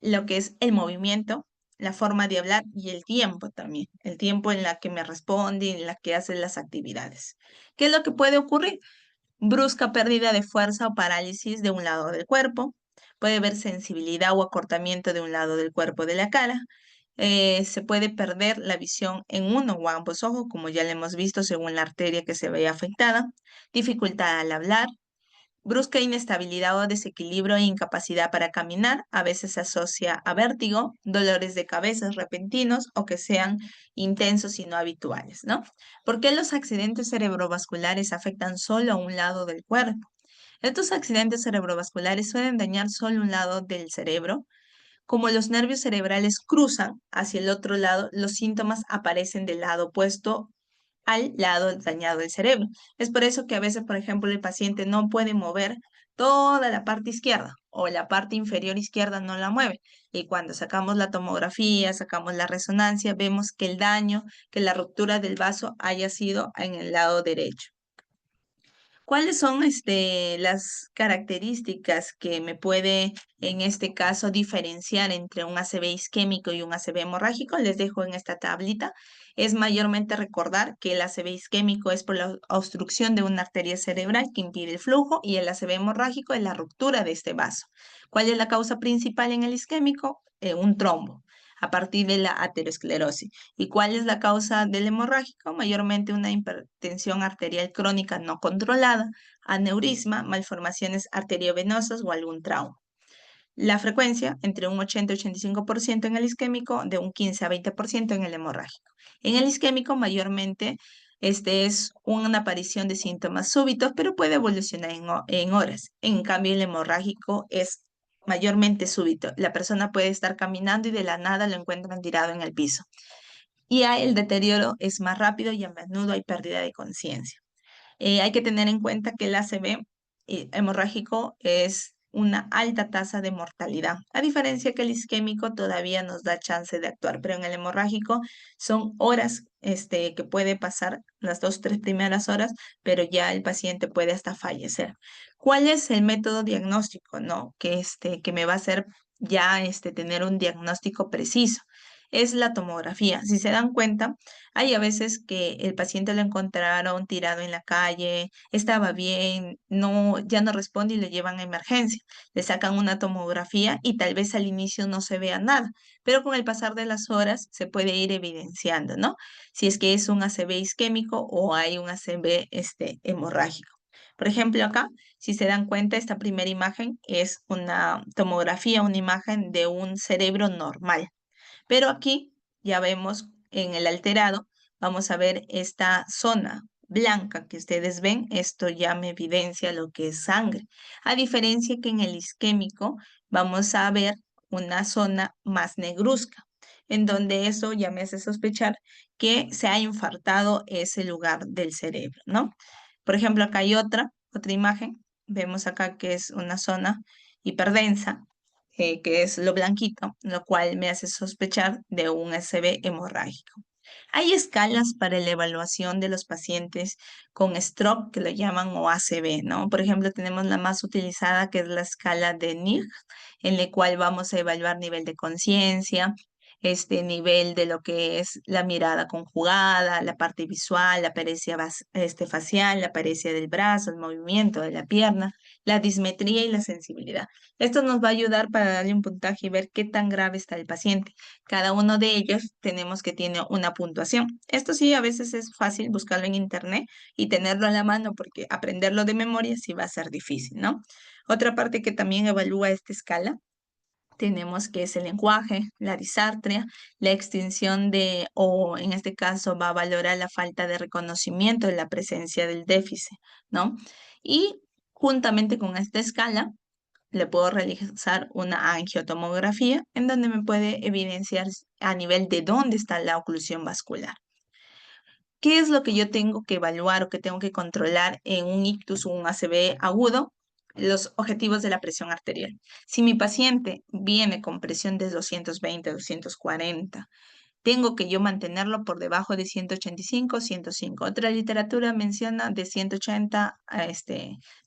lo que es el movimiento, la forma de hablar y el tiempo también, el tiempo en la que me responde y en la que hace las actividades. ¿Qué es lo que puede ocurrir? brusca pérdida de fuerza o parálisis de un lado del cuerpo, puede haber sensibilidad o acortamiento de un lado del cuerpo de la cara, se puede perder la visión en uno o ambos ojos, como ya lo hemos visto según la arteria que se ve afectada, dificultad al hablar, brusca inestabilidad o desequilibrio e incapacidad para caminar, a veces se asocia a vértigo, dolores de cabeza repentinos o que sean intensos y no habituales, ¿no? ¿Por qué los accidentes cerebrovasculares afectan solo a un lado del cuerpo? Estos accidentes cerebrovasculares suelen dañar solo un lado del cerebro. Como los nervios cerebrales cruzan hacia el otro lado, los síntomas aparecen del lado opuesto al lado dañado del cerebro. Es por eso que a veces, por ejemplo, el paciente no puede mover toda la parte izquierda o la parte inferior izquierda no la mueve. Y cuando sacamos la tomografía, sacamos la resonancia, vemos que el daño, que la ruptura del vaso haya sido en el lado derecho. ¿Cuáles son las características que me puede, en este caso, diferenciar entre un ACV isquémico y un ACV hemorrágico? Les dejo en esta tablita. Es mayormente recordar que el ACV isquémico es por la obstrucción de una arteria cerebral que impide el flujo y el ACV hemorrágico es la ruptura de este vaso. ¿Cuál es la causa principal en el isquémico? Un trombo a partir de la aterosclerosis. ¿Y cuál es la causa del hemorrágico? Mayormente una hipertensión arterial crónica no controlada, aneurisma, malformaciones arteriovenosas o algún trauma. La frecuencia entre un 80 y 85% en el isquémico, de un 15 a 20% en el hemorrágico. En el isquémico mayormente es una aparición de síntomas súbitos, pero puede evolucionar en horas. En cambio, el hemorrágico es mayormente súbito. La persona puede estar caminando y de la nada lo encuentran tirado en el piso. Y el deterioro es más rápido y a menudo hay pérdida de conciencia. Hay que tener en cuenta que el ACV hemorrágico es una alta tasa de mortalidad, a diferencia que el isquémico todavía nos da chance de actuar, pero en el hemorrágico son horas que puede pasar, las 2, 3 primeras horas, pero ya el paciente puede hasta fallecer. ¿Cuál es el método diagnóstico, no? Que me va a hacer ya tener un diagnóstico preciso. Es la tomografía. Si se dan cuenta, hay a veces que el paciente lo encontraron tirado en la calle, estaba bien, no, ya no responde y lo llevan a emergencia. Le sacan una tomografía y tal vez al inicio no se vea nada, pero con el pasar de las horas se puede ir evidenciando, ¿no? Si es que es un ACV isquémico o hay un ACV hemorrágico. Por ejemplo, acá, si se dan cuenta, esta primera imagen es una tomografía, una imagen de un cerebro normal. Pero aquí ya vemos en el alterado, vamos a ver esta zona blanca que ustedes ven, esto ya me evidencia lo que es sangre. A diferencia que en el isquémico vamos a ver una zona más negruzca, en donde eso ya me hace sospechar que se ha infartado ese lugar del cerebro, ¿no? Por ejemplo, acá hay otra imagen, vemos acá que es una zona hiperdensa, que es lo blanquito, lo cual me hace sospechar de un ACV hemorrágico. Hay escalas para la evaluación de los pacientes con stroke, que lo llaman o ACV, ¿no? Por ejemplo, tenemos la más utilizada, que es la escala de NIRS, en la cual vamos a evaluar nivel de conciencia, nivel de lo que es la mirada conjugada, la parte visual, la paresia facial, la paresia del brazo, el movimiento de la pierna, la dismetría y la sensibilidad. Esto nos va a ayudar para darle un puntaje y ver qué tan grave está el paciente. Cada uno de ellos tenemos que tiene una puntuación. Esto sí, a veces es fácil buscarlo en internet y tenerlo a la mano porque aprenderlo de memoria sí va a ser difícil, ¿no? Otra parte que también evalúa esta escala tenemos que es el lenguaje, la disartria, la extinción de, o en este caso va a valorar la falta de reconocimiento de la presencia del déficit, ¿no? Y juntamente con esta escala, le puedo realizar una angiotomografía en donde me puede evidenciar a nivel de dónde está la oclusión vascular. ¿Qué es lo que yo tengo que evaluar o que tengo que controlar en un ictus o un ACV agudo? Los objetivos de la presión arterial. Si mi paciente viene con presión de 220, 240, tengo que yo mantenerlo por debajo de 185, 105. Otra literatura menciona de 180 a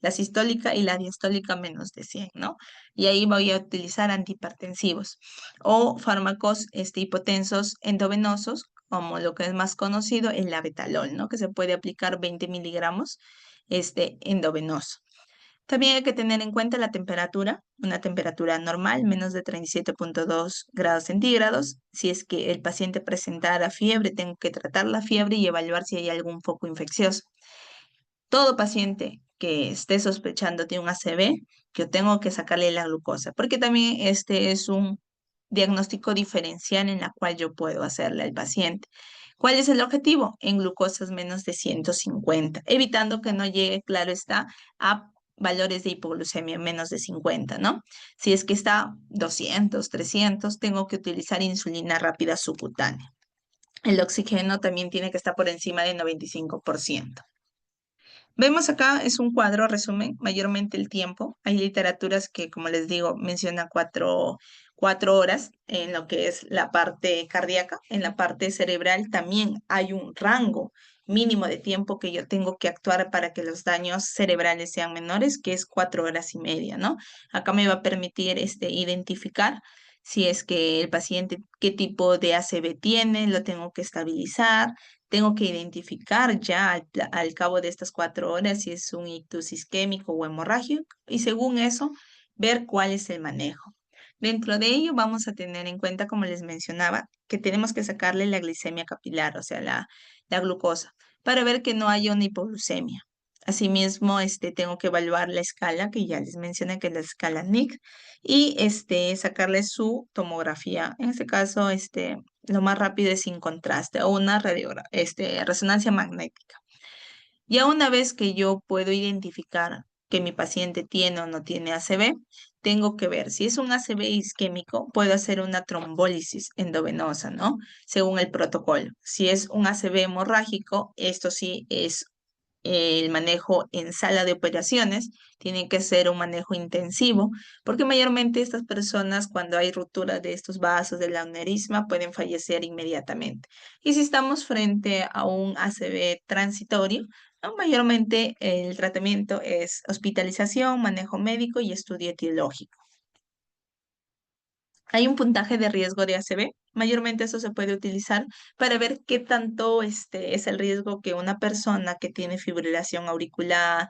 la sistólica y la diastólica menos de 100, ¿no? Y ahí voy a utilizar antihipertensivos o fármacos hipotensos endovenosos como lo que es más conocido, el labetalol, ¿no? Que se puede aplicar 20 miligramos endovenoso. También hay que tener en cuenta la temperatura, una temperatura normal, menos de 37,2 grados centígrados. Si es que el paciente presentara fiebre, tengo que tratar la fiebre y evaluar si hay algún foco infeccioso. Todo paciente que esté sospechando de un ACV, yo tengo que sacarle la glucosa, porque también este es un diagnóstico diferencial en la cual yo puedo hacerle al paciente. ¿Cuál es el objetivo? En glucosas menos de 150, evitando que no llegue, claro está, a valores de hipoglucemia menos de 50, ¿no? Si es que está 200, 300, tengo que utilizar insulina rápida subcutánea. El oxígeno también tiene que estar por encima del 95%. Vemos acá, es un cuadro, resumen, mayormente el tiempo. Hay literaturas que, como les digo, menciona cuatro horas en lo que es la parte cardíaca. En la parte cerebral también hay un rango mínimo de tiempo que yo tengo que actuar para que los daños cerebrales sean menores, que es 4 horas y media, ¿no? Acá me va a permitir identificar si es que el paciente, qué tipo de ACV tiene, lo tengo que estabilizar. Tengo que identificar ya al cabo de estas 4 horas si es un ictus isquémico o hemorrágico y según eso ver cuál es el manejo. Dentro de ello vamos a tener en cuenta, como les mencionaba, que tenemos que sacarle la glicemia capilar, o sea, la glucosa, para ver que no haya una hipoglucemia. Asimismo, tengo que evaluar la escala, que ya les mencioné que es la escala NIC, y sacarle su tomografía. En este caso, lo más rápido es sin contraste o una resonancia magnética. Ya una vez que yo puedo identificar que mi paciente tiene o no tiene ACV, tengo que ver si es un ACV isquémico, puedo hacer una trombólisis endovenosa, ¿no? Según el protocolo. Si es un ACV hemorrágico, esto sí es el manejo en sala de operaciones, tiene que ser un manejo intensivo, porque mayormente estas personas cuando hay ruptura de estos vasos del aneurisma pueden fallecer inmediatamente. Y si estamos frente a un ACV transitorio, ¿no? Mayormente el tratamiento es hospitalización, manejo médico y estudio etiológico. Hay un puntaje de riesgo de ACV. Mayormente eso se puede utilizar para ver qué tanto es el riesgo que una persona que tiene fibrilación auricular,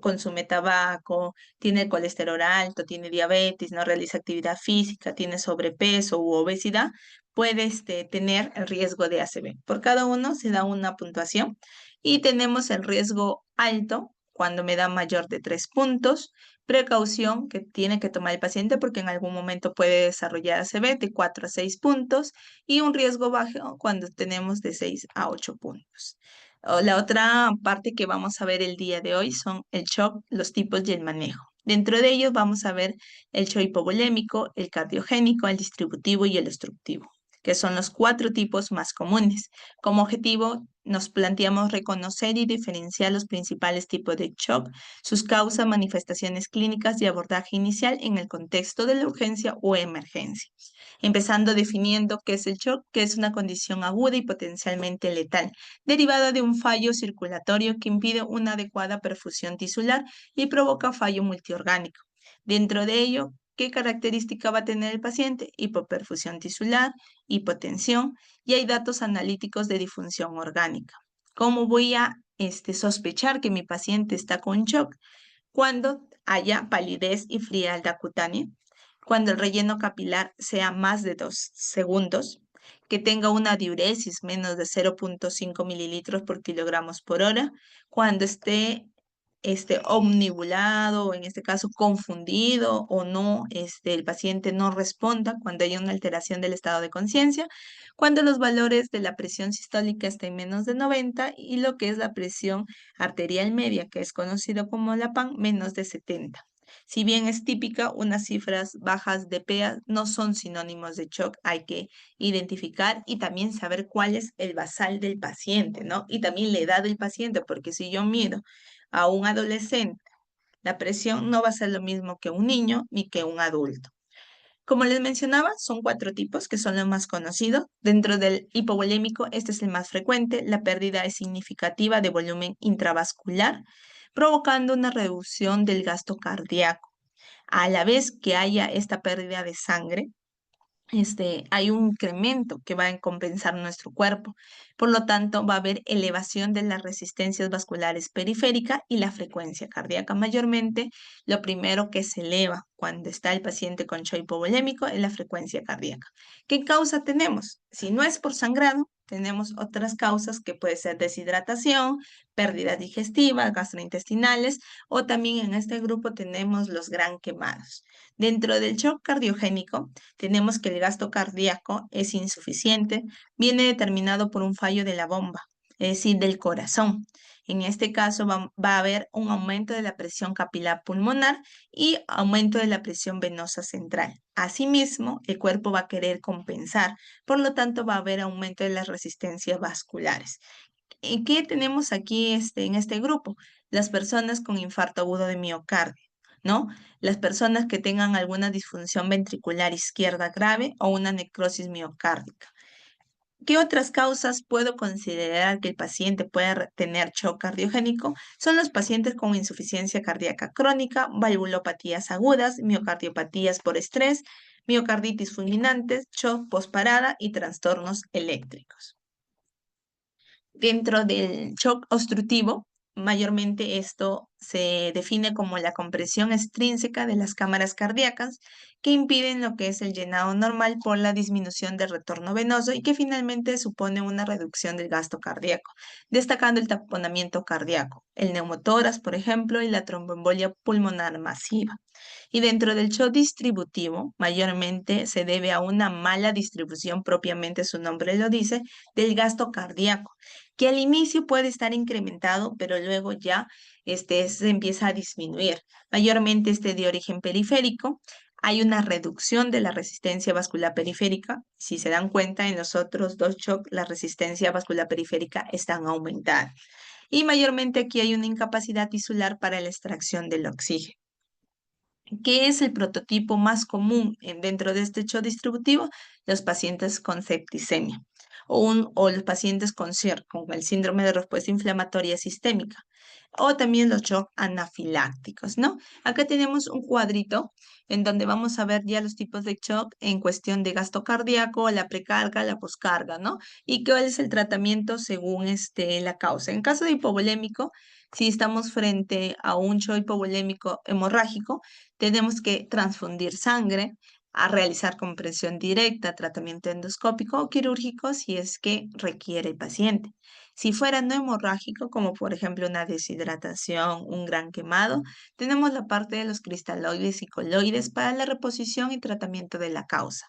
consume tabaco, tiene colesterol alto, tiene diabetes, no realiza actividad física, tiene sobrepeso u obesidad, puede tener el riesgo de ACV. Por cada uno se da una puntuación y tenemos el riesgo alto cuando me da mayor de 3 puntos, precaución que tiene que tomar el paciente porque en algún momento puede desarrollar ACV de 4 a 6 puntos y un riesgo bajo cuando tenemos de 6 a 8 puntos. La otra parte que vamos a ver el día de hoy son el shock, los tipos y el manejo. Dentro de ellos vamos a ver el shock hipovolémico, el cardiogénico, el distributivo y el obstructivo, que son los 4 tipos más comunes. Como objetivo, nos planteamos reconocer y diferenciar los principales tipos de shock, sus causas, manifestaciones clínicas y abordaje inicial en el contexto de la urgencia o emergencia. Empezando definiendo qué es el shock, que es una condición aguda y potencialmente letal, derivada de un fallo circulatorio que impide una adecuada perfusión tisular y provoca fallo multiorgánico. Dentro de ello, ¿qué característica va a tener el paciente? Hipoperfusión tisular, hipotensión y hay datos analíticos de disfunción orgánica. ¿Cómo voy a sospechar que mi paciente está con shock? Cuando haya palidez y frialdad cutánea, cuando el relleno capilar sea más de 2 segundos, que tenga una diuresis menos de 0,5 mililitros por kilogramos por hora, cuando esté omnibulado o en este caso confundido o no, el paciente no responda, cuando haya una alteración del estado de conciencia, cuando los valores de la presión sistólica estén menos de 90 y lo que es la presión arterial media, que es conocido como la PAN, menos de 70. Si bien es típica, unas cifras bajas de PEA no son sinónimos de shock, hay que identificar y también saber cuál es el basal del paciente, ¿no? Y también la edad del paciente, porque si yo mido a un adolescente, la presión no va a ser lo mismo que un niño ni que un adulto. Como les mencionaba, son 4 tipos que son los más conocidos. Dentro del hipovolémico, este es el más frecuente. La pérdida es significativa de volumen intravascular, provocando una reducción del gasto cardíaco. A la vez que haya esta pérdida de sangre, hay un incremento que va a compensar nuestro cuerpo. Por lo tanto, va a haber elevación de las resistencias vasculares periférica y la frecuencia cardíaca. Mayormente, lo primero que se eleva cuando está el paciente con shock hipovolémico es la frecuencia cardíaca. ¿Qué causa tenemos? Si no es por sangrado, tenemos otras causas que puede ser deshidratación, pérdidas digestivas, gastrointestinales, o también en este grupo tenemos los gran quemados. Dentro del shock cardiogénico, tenemos que el gasto cardíaco es insuficiente, viene determinado por un fallo de la bomba, es decir, del corazón. En este caso va a haber un aumento de la presión capilar pulmonar y aumento de la presión venosa central. Asimismo, el cuerpo va a querer compensar, por lo tanto va a haber aumento de las resistencias vasculares. ¿Y qué tenemos aquí en este grupo? Las personas con infarto agudo de miocardio, ¿no? Las personas que tengan alguna disfunción ventricular izquierda grave o una necrosis miocárdica. ¿Qué otras causas puedo considerar que el paciente pueda tener shock cardiogénico? Son los pacientes con insuficiencia cardíaca crónica, valvulopatías agudas, miocardiopatías por estrés, miocarditis fulminantes, shock postparada y trastornos eléctricos. Dentro del shock obstructivo, mayormente esto se define como la compresión extrínseca de las cámaras cardíacas que impiden lo que es el llenado normal por la disminución del retorno venoso y que finalmente supone una reducción del gasto cardíaco, destacando el taponamiento cardíaco, el neumotórax, por ejemplo, y la tromboembolia pulmonar masiva. Y dentro del shock distributivo, mayormente se debe a una mala distribución, propiamente su nombre lo dice, del gasto cardíaco, que al inicio puede estar incrementado, pero luego ya se empieza a disminuir. Mayormente de origen periférico. Hay una reducción de la resistencia vascular periférica. Si se dan cuenta, en los otros dos shocks, la resistencia vascular periférica está aumentada. Y mayormente aquí hay una incapacidad tisular para la extracción del oxígeno. ¿Qué es el prototipo más común dentro de este shock distributivo? Los pacientes con septicemia o los pacientes con SIR, con el síndrome de respuesta inflamatoria sistémica, o también los shock anafilácticos, ¿no? Acá tenemos un cuadrito en donde vamos a ver ya los tipos de shock en cuestión de gasto cardíaco, la precarga, la poscarga, ¿no? Y cuál es el tratamiento según la causa. En caso de hipovolémico, si estamos frente a un shock hipovolémico hemorrágico, tenemos que transfundir sangre, a realizar compresión directa, tratamiento endoscópico o quirúrgico si es que requiere el paciente. Si fuera no hemorrágico, como por ejemplo una deshidratación, un gran quemado, tenemos la parte de los cristaloides y coloides para la reposición y tratamiento de la causa.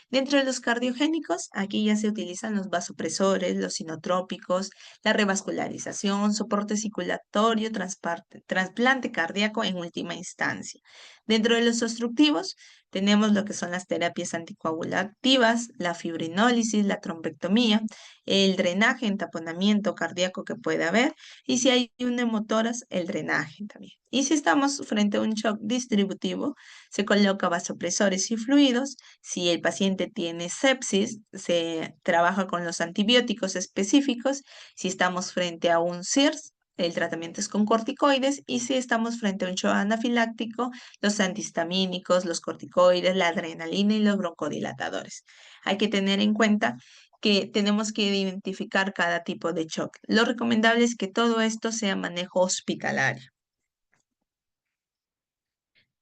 Dentro de los cardiogénicos, aquí ya se utilizan los vasopresores, los inotrópicos, la revascularización, soporte circulatorio, trasplante cardíaco en última instancia. Dentro de los obstructivos, tenemos lo que son las terapias anticoagulativas, la fibrinólisis, la trombectomía, el drenaje, entaponamiento cardíaco que puede haber, y si hay un neumotórax, el drenaje también. Y si estamos frente a un shock distributivo, se coloca vasopresores y fluidos. Si el paciente tiene sepsis, se trabaja con los antibióticos específicos. Si estamos frente a un SIRS, el tratamiento es con corticoides. Y si estamos frente a un shock anafiláctico, los antihistamínicos, los corticoides, la adrenalina y los broncodilatadores. Hay que tener en cuenta que tenemos que identificar cada tipo de shock. Lo recomendable es que todo esto sea manejo hospitalario.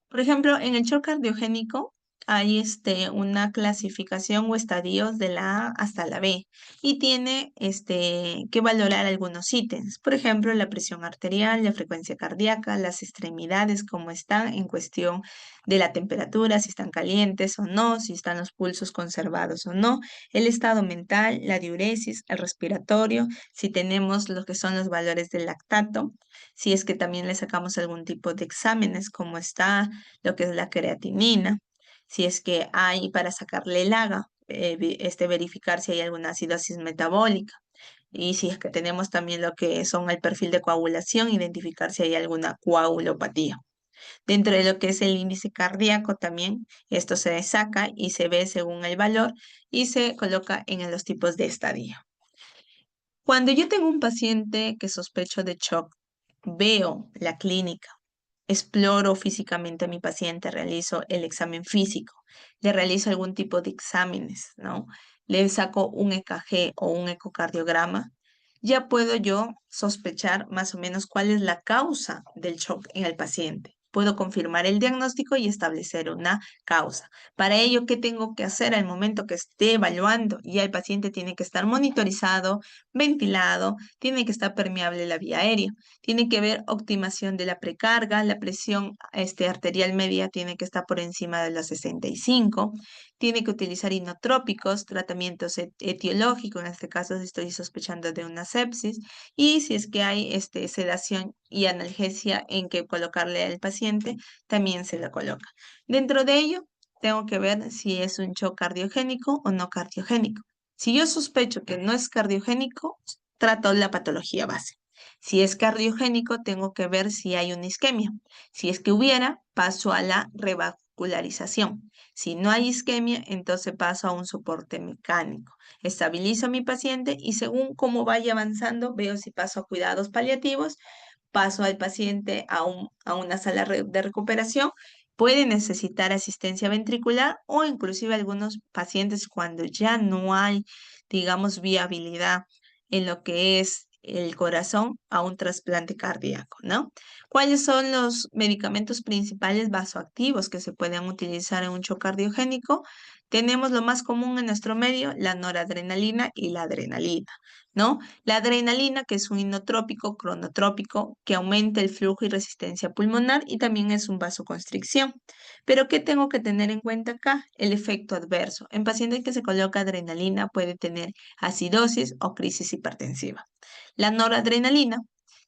Por ejemplo, en el shock cardiogénico hay una clasificación o estadios de la A hasta la B y tiene que valorar algunos ítems. Por ejemplo, la presión arterial, la frecuencia cardíaca, las extremidades, cómo están en cuestión de la temperatura, si están calientes o no, si están los pulsos conservados o no, el estado mental, la diuresis, el respiratorio, si tenemos lo que son los valores del lactato, si es que también le sacamos algún tipo de exámenes, como está lo que es la creatinina, si es que hay para sacarle el AGA, verificar si hay alguna acidosis metabólica. Y si es que tenemos también lo que son el perfil de coagulación, identificar si hay alguna coagulopatía. Dentro de lo que es el índice cardíaco también, esto se saca y se ve según el valor y se coloca en los tipos de estadio. Cuando yo tengo un paciente que sospecho de shock, veo la clínica exploro físicamente a mi paciente, realizo el examen físico, le realizo algún tipo de exámenes, ¿no? Le saco un EKG o un ecocardiograma, ya puedo yo sospechar más o menos cuál es la causa del shock en el paciente. Puedo confirmar el diagnóstico y establecer una causa. Para ello, ¿qué tengo que hacer al momento que esté evaluando? Ya el paciente tiene que estar monitorizado, ventilado, tiene que estar permeable la vía aérea. Tiene que haber optimación de la precarga, la presión arterial media tiene que estar por encima de los 65, tiene que utilizar inotrópicos, tratamientos etiológicos, en este caso si estoy sospechando de una sepsis, y si es que hay sedación y analgesia en que colocarle al paciente, también se la coloca. Dentro de ello, tengo que ver si es un shock cardiogénico o no cardiogénico. Si yo sospecho que no es cardiogénico, trato la patología base. Si es cardiogénico, tengo que ver si hay una isquemia. Si es que hubiera, paso a la revascularización. Si no hay isquemia, entonces paso a un soporte mecánico. Estabilizo a mi paciente y según cómo vaya avanzando, veo si paso a cuidados paliativos, paso al paciente a una sala de recuperación. Puede necesitar asistencia ventricular o inclusive algunos pacientes cuando ya no hay, digamos, viabilidad en lo que es el corazón a un trasplante cardíaco, ¿no? ¿Cuáles son los medicamentos principales vasoactivos que se pueden utilizar en un shock cardiogénico? Tenemos lo más común en nuestro medio, la noradrenalina y la adrenalina, ¿no? La adrenalina, que es un inotrópico, cronotrópico, que aumenta el flujo y resistencia pulmonar y también es un vasoconstricción. Pero ¿qué tengo que tener en cuenta acá? El efecto adverso. En pacientes que se coloca adrenalina puede tener acidosis o crisis hipertensiva. La noradrenalina,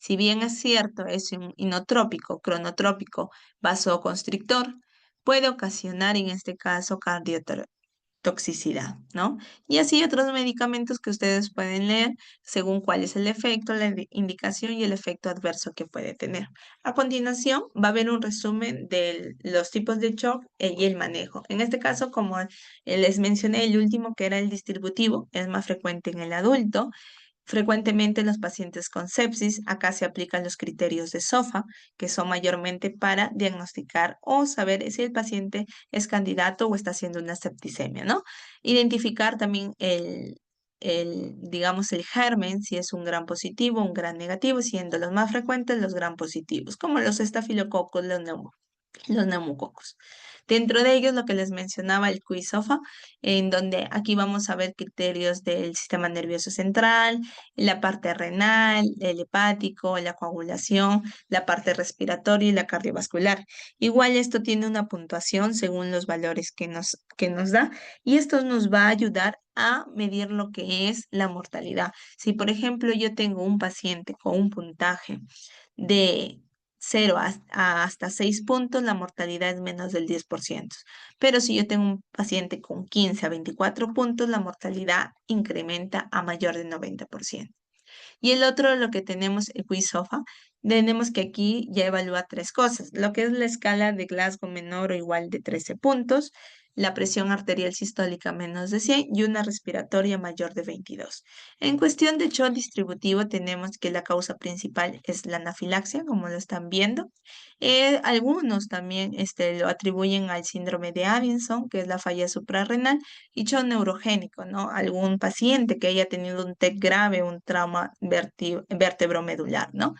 si bien es cierto, es un inotrópico, cronotrópico, vasoconstrictor, puede ocasionar en este caso cardiotoxicidad, ¿no? Y así otros medicamentos que ustedes pueden leer según cuál es el efecto, la indicación y el efecto adverso que puede tener. A continuación, va a haber un resumen de los tipos de shock y el manejo. En este caso, como les mencioné, el último que era el distributivo, es más frecuente en el adulto. Frecuentemente en los pacientes con sepsis, acá se aplican los criterios de SOFA, que son mayormente para diagnosticar o saber si el paciente es candidato o está haciendo una septicemia, ¿no? Identificar también digamos, el germen, si es un gran positivo, un gran negativo, siendo los más frecuentes los gran positivos, como los estafilococos, los neumococos. Dentro de ellos, lo que les mencionaba, el QI-SOFA, en donde aquí vamos a ver criterios del sistema nervioso central, la parte renal, el hepático, la coagulación, la parte respiratoria y la cardiovascular. Igual esto tiene una puntuación según los valores que nos da y esto nos va a ayudar a medir lo que es la mortalidad. Si, por ejemplo, yo tengo un paciente con un puntaje de 0 hasta 6 puntos, la mortalidad es menos del 10%. Pero si yo tengo un paciente con 15 a 24 puntos, la mortalidad incrementa a mayor de 90%. Y el otro, lo que tenemos, el QI-SOFA, tenemos que aquí ya evalúa tres cosas, lo que es la escala de Glasgow menor o igual de 13 puntos, la presión arterial sistólica menos de 100 y una respiratoria mayor de 22. En cuestión de shock distributivo, tenemos que la causa principal es la anafilaxia, como lo están viendo. Algunos también lo atribuyen al síndrome de Addison, que es la falla suprarrenal, y shock neurogénico, ¿no? Algún paciente que haya tenido un TEC grave, un trauma vertebromedular, ¿no?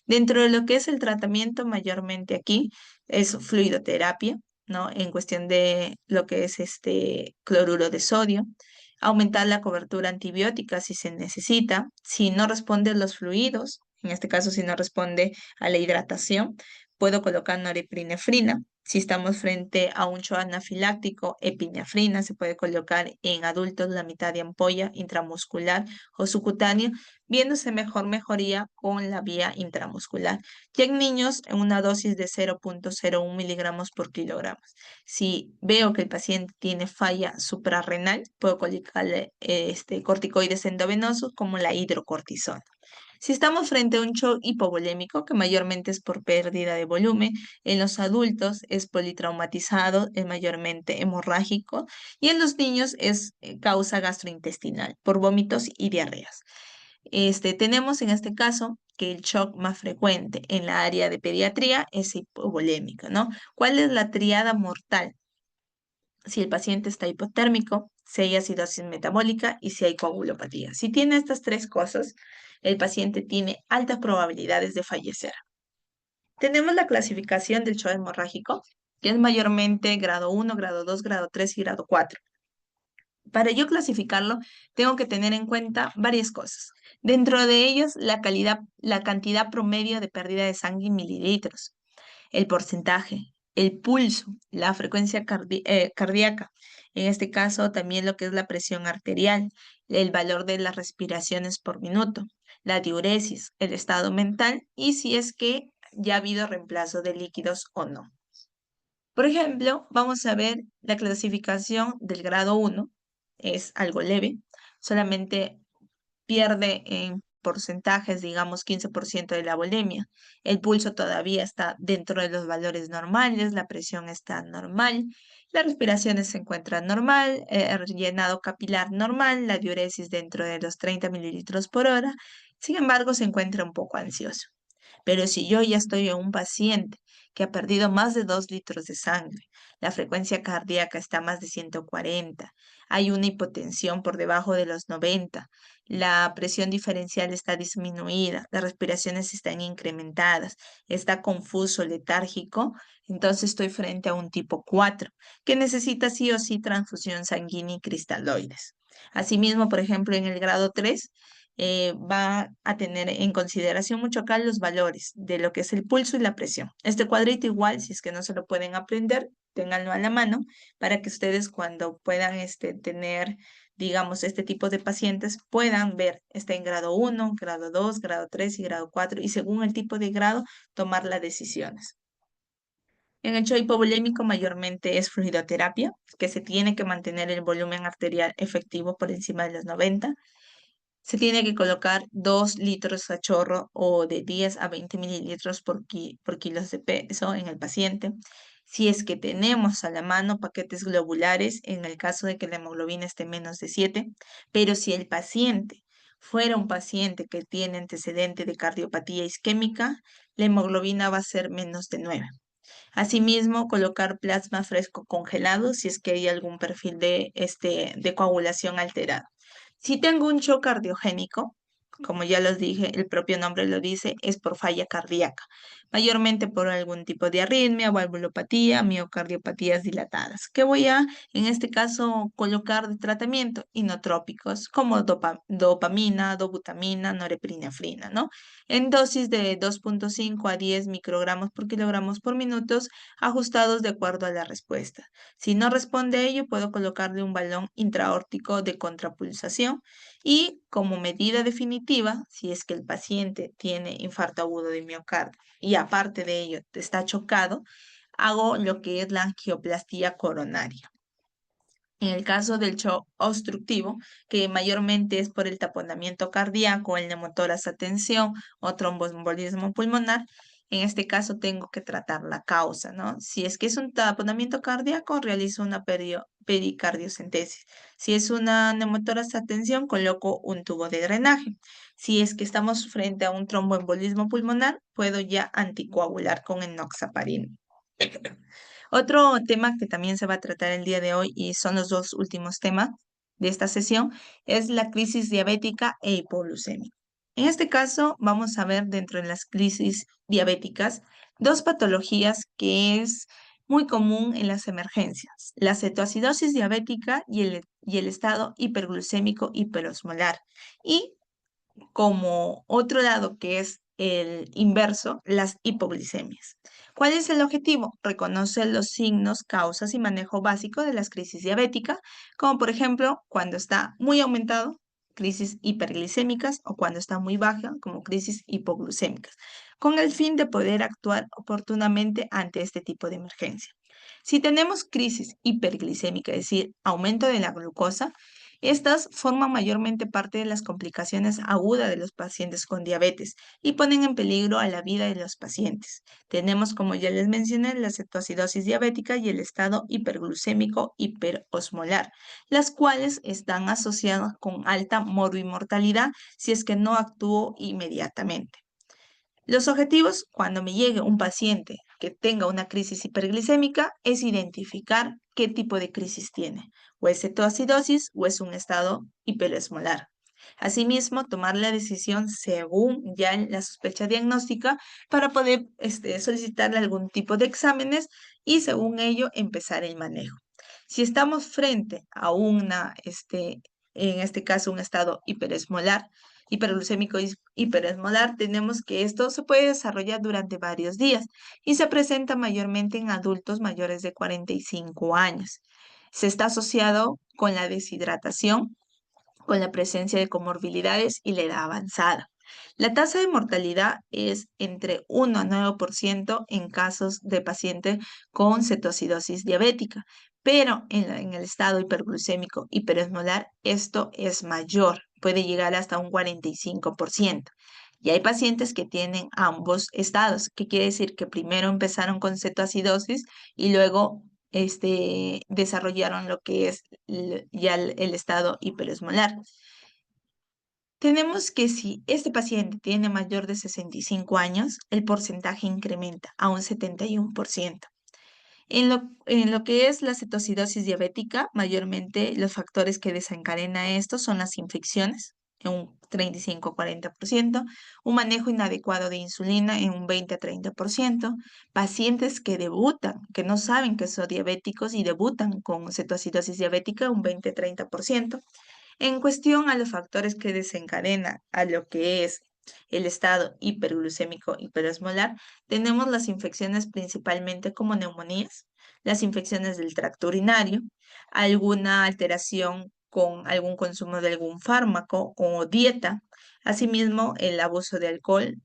Dentro de lo que es el tratamiento, mayormente aquí es fluidoterapia, ¿no? En cuestión de lo que es cloruro de sodio, aumentar la cobertura antibiótica si se necesita, si no responde a los fluidos, en este caso si no responde a la hidratación, puedo colocar norepinefrina. Si estamos frente a un shock anafiláctico, epinefrina se puede colocar en adultos la mitad de ampolla intramuscular o subcutánea, viéndose mejor mejoría con la vía intramuscular. Y en niños, en una dosis de 0,01 miligramos por kilogramo. Si veo que el paciente tiene falla suprarrenal, puedo colocarle corticoides endovenosos como la hidrocortisona. Si estamos frente a un shock hipovolémico, que mayormente es por pérdida de volumen, en los adultos es politraumatizado, es mayormente hemorrágico, y en los niños es causa gastrointestinal, por vómitos y diarreas. Tenemos en este caso que el shock más frecuente en la área de pediatría es hipovolémico, ¿no? ¿Cuál es la triada mortal? Si el paciente está hipotérmico, si hay acidosis metabólica y si hay coagulopatía. Si tiene estas tres cosas, el paciente tiene altas probabilidades de fallecer. Tenemos la clasificación del shock hemorrágico, que es mayormente grado 1, grado 2, grado 3 y grado 4. Para yo clasificarlo, tengo que tener en cuenta varias cosas. Dentro de ellos, la cantidad promedio de pérdida de sangre en mililitros, el porcentaje, el pulso, la frecuencia cardíaca. En este caso, también lo que es la presión arterial, el valor de las respiraciones por minuto, la diuresis, el estado mental y si es que ya ha habido reemplazo de líquidos o no. Por ejemplo, vamos a ver la clasificación del grado 1, es algo leve, solamente pierde en porcentajes, digamos 15% de la volemia. El pulso todavía está dentro de los valores normales, la presión está normal, las respiraciones se encuentran normal, el llenado capilar normal, la diuresis dentro de los 30 mililitros por hora, sin embargo se encuentra un poco ansioso. Pero si yo ya estoy en un paciente que ha perdido más de 2 litros de sangre, la frecuencia cardíaca está más de 140, hay una hipotensión por debajo de los 90, la presión diferencial está disminuida, las respiraciones están incrementadas, está confuso, letárgico, entonces estoy frente a un tipo 4 que necesita sí o sí transfusión sanguínea y cristaloides. Asimismo, por ejemplo, en el grado 3 va a tener en consideración mucho acá los valores de lo que es el pulso y la presión. Este cuadrito igual, si es que no se lo pueden aprender, ténganlo a la mano para que ustedes cuando puedan tener, digamos, este tipo de pacientes puedan ver, está en grado 1, grado 2, grado 3 y grado 4 y según el tipo de grado tomar las decisiones. En el shock hipovolémico mayormente es fluidoterapia, que se tiene que mantener el volumen arterial efectivo por encima de los 90. Se tiene que colocar 2 litros a chorro o de 10 a 20 mililitros por kilos de peso en el paciente. Si es que tenemos a la mano paquetes globulares, en el caso de que la hemoglobina esté menos de 7, pero si el paciente fuera un paciente que tiene antecedente de cardiopatía isquémica, la hemoglobina va a ser menos de 9. Asimismo, colocar plasma fresco congelado si es que hay algún perfil de coagulación alterado. Si tengo un shock cardiogénico, como ya los dije, el propio nombre lo dice, es por falla cardíaca, mayormente por algún tipo de arritmia, valvulopatía, miocardiopatías dilatadas. ¿Qué voy a, en este caso, colocar de tratamiento? Inotrópicos, como dopamina, dobutamina, norepinefrina, ¿no? En dosis de 2.5 a 10 microgramos por kilogramos por minutos, ajustados de acuerdo a la respuesta. Si no responde a ello, puedo colocarle un balón intraórtico de contrapulsación y como medida definitiva, si es que el paciente tiene infarto agudo de miocardio y aparte de ello está chocado, hago lo que es la angioplastía coronaria. En el caso del shock obstructivo, que mayormente es por el taponamiento cardíaco, el neumotórax a tensión o tromboembolismo pulmonar, en este caso tengo que tratar la causa, ¿no? Si es que es un taponamiento cardíaco, realizo una pericardiocentesis. Si es una neumotórax a tensión, coloco un tubo de drenaje. Si es que estamos frente a un tromboembolismo pulmonar, puedo ya anticoagular con enoxaparina. Otro tema que también se va a tratar el día de hoy y son los dos últimos temas de esta sesión es la crisis diabética e hipoglucemia. En este caso vamos a ver dentro de las crisis diabéticas dos patologías que es muy común en las emergencias, la cetoacidosis diabética y el estado hiperglucémico hiperosmolar. Y como otro lado que es el inverso, las hipoglicemias. ¿Cuál es el objetivo? Reconocer los signos, causas y manejo básico de las crisis diabéticas, como por ejemplo cuando está muy aumentado, crisis hiperglicémicas, o cuando está muy baja, como crisis hipoglucémicas, con el fin de poder actuar oportunamente ante este tipo de emergencia. Si tenemos crisis hiperglicémica, es decir, aumento de la glucosa, Estas forman mayormente parte de las complicaciones agudas de los pacientes con diabetes y ponen en peligro a la vida de los pacientes. Tenemos, como ya les mencioné, la cetoacidosis diabética y el estado hiperglucémico hiperosmolar, las cuales están asociadas con alta morbimortalidad si es que no actúo inmediatamente. Los objetivos cuando me llegue un paciente que tenga una crisis hiperglicémica es identificar qué tipo de crisis tiene, o es cetoacidosis o es un estado hiperesmolar. Asimismo, tomar la decisión según ya la sospecha diagnóstica para poder solicitarle algún tipo de exámenes y según ello empezar el manejo. Si estamos frente a en este caso, un estado hiperesmolar, hiperglucémico hiperesmolar, tenemos que esto se puede desarrollar durante varios días y se presenta mayormente en adultos mayores de 45 años. Se está asociado con la deshidratación, con la presencia de comorbilidades y la edad avanzada. La tasa de mortalidad es entre 1 a 9% en casos de pacientes con cetoacidosis diabética, pero en el estado hiperglucémico hiperesmolar esto es mayor, puede llegar hasta un 45%. Y hay pacientes que tienen ambos estados, que quiere decir que primero empezaron con cetoacidosis y luego desarrollaron lo que es ya el estado hiperosmolar. Tenemos que si este paciente tiene mayor de 65 años, el porcentaje incrementa a un 71%. En lo que es la cetoacidosis diabética, mayormente los factores que desencadena esto son las infecciones, en un 35-40%, un manejo inadecuado de insulina en un 20-30%, pacientes que debutan, que no saben que son diabéticos y debutan con cetoacidosis diabética, un 20-30%. En cuestión a los factores que desencadenan a lo que es el estado hiperglucémico hiperosmolar, tenemos las infecciones principalmente como neumonías, las infecciones del tracto urinario, alguna alteración con algún consumo de algún fármaco o dieta, asimismo el abuso de alcohol,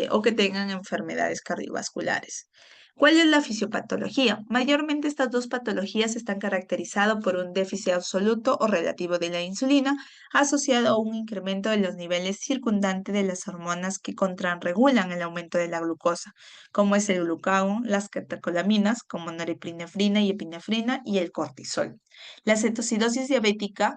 o que tengan enfermedades cardiovasculares. ¿Cuál es la fisiopatología? Mayormente estas dos patologías están caracterizadas por un déficit absoluto o relativo de la insulina asociado a un incremento de los niveles circundantes de las hormonas que contrarregulan el aumento de la glucosa, como es el glucagón, las catecolaminas, como norepinefrina y epinefrina, y el cortisol. La cetoacidosis diabética,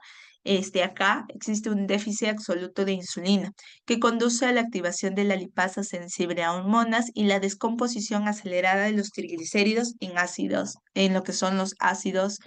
acá existe un déficit absoluto de insulina que conduce a la activación de la lipasa sensible a hormonas y la descomposición acelerada de los triglicéridos en ácidos, en lo que son los ácidos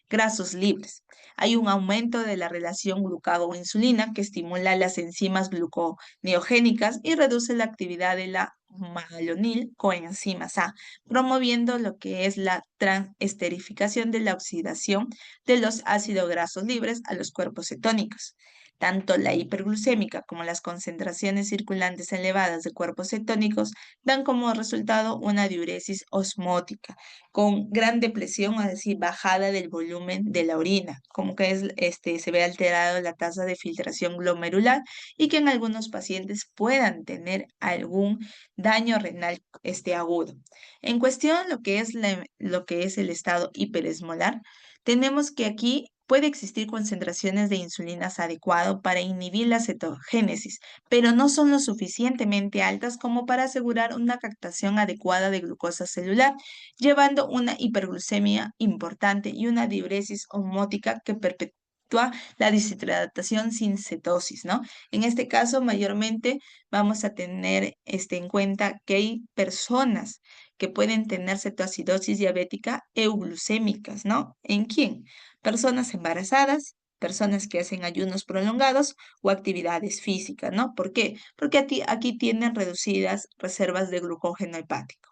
grasos libres. Hay un aumento de la relación glucagón-insulina que estimula las enzimas gluconeogénicas y reduce la actividad de la malonil coenzimas A, promoviendo lo que es la transesterificación de la oxidación de los ácidos grasos libres a los cuerpos cetónicos. Tanto la hiperglucémica como las concentraciones circulantes elevadas de cuerpos cetónicos dan como resultado una diuresis osmótica con gran depresión, es decir, bajada del volumen de la orina, como que se ve alterado la tasa de filtración glomerular y que en algunos pacientes puedan tener algún daño renal agudo. En cuestión lo que es el estado hiperesmolar, tenemos que aquí puede existir concentraciones de insulinas adecuado para inhibir la cetogénesis, pero no son lo suficientemente altas como para asegurar una captación adecuada de glucosa celular, llevando una hiperglucemia importante y una diuresis osmótica que perpetúa la deshidratación sin cetosis, ¿no? En este caso, mayormente vamos a tener en cuenta que hay personas que pueden tener cetoacidosis diabética euglucémicas, ¿no? ¿En quién? Personas embarazadas, personas que hacen ayunos prolongados o actividades físicas, ¿no? ¿Por qué? Porque aquí tienen reducidas reservas de glucógeno hepático.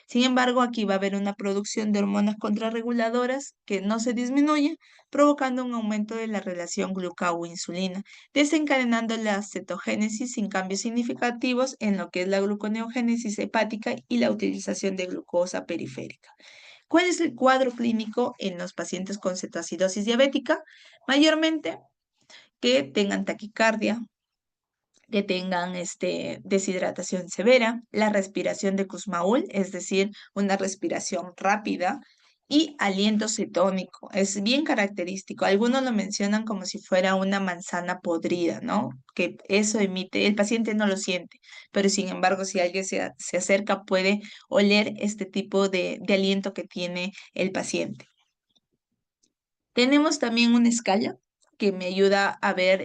Sin embargo, aquí va a haber una producción de hormonas contrarreguladoras que no se disminuye, provocando un aumento de la relación glucagón-insulina, desencadenando la cetogénesis sin cambios significativos en lo que es la gluconeogénesis hepática y la utilización de glucosa periférica. ¿Cuál es el cuadro clínico en los pacientes con cetoacidosis diabética? Mayormente que tengan taquicardia, que tengan deshidratación severa, la respiración de Kussmaul, es decir, una respiración rápida, y aliento cetónico. Es bien característico. Algunos lo mencionan como si fuera una manzana podrida, ¿no? Que eso emite, el paciente no lo siente, pero sin embargo, si alguien se acerca, puede oler este tipo de aliento que tiene el paciente. Tenemos también una escala que me ayuda a ver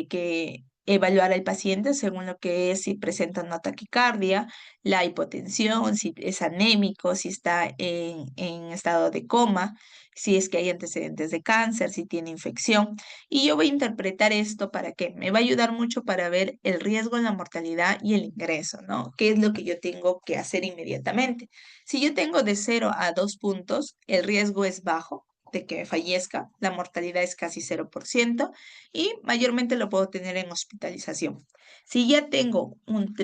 que evaluar al paciente según lo que es, si presenta una taquicardia, la hipotensión, si es anémico, si está en estado de coma, si es que hay antecedentes de cáncer, si tiene infección. Y yo voy a interpretar esto para qué. Me va a ayudar mucho para ver el riesgo, la mortalidad y el ingreso, ¿no? ¿Qué es lo que yo tengo que hacer inmediatamente? Si yo tengo de 0 a 2 puntos, el riesgo es bajo de que fallezca, la mortalidad es casi 0% y mayormente lo puedo tener en hospitalización. Si ya tengo un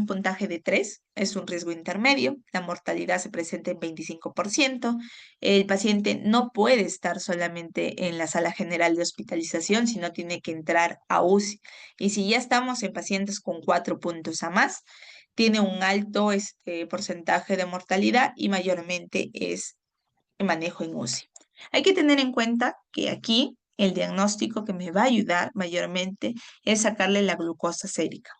puntaje de 3, es un riesgo intermedio, la mortalidad se presenta en 25%, el paciente no puede estar solamente en la sala general de hospitalización, sino tiene que entrar a UCI. Y si ya estamos en pacientes con 4 puntos a más, tiene un alto porcentaje de mortalidad y mayormente es manejo en UCI. Hay que tener en cuenta que aquí el diagnóstico que me va a ayudar mayormente es sacarle la glucosa sérica.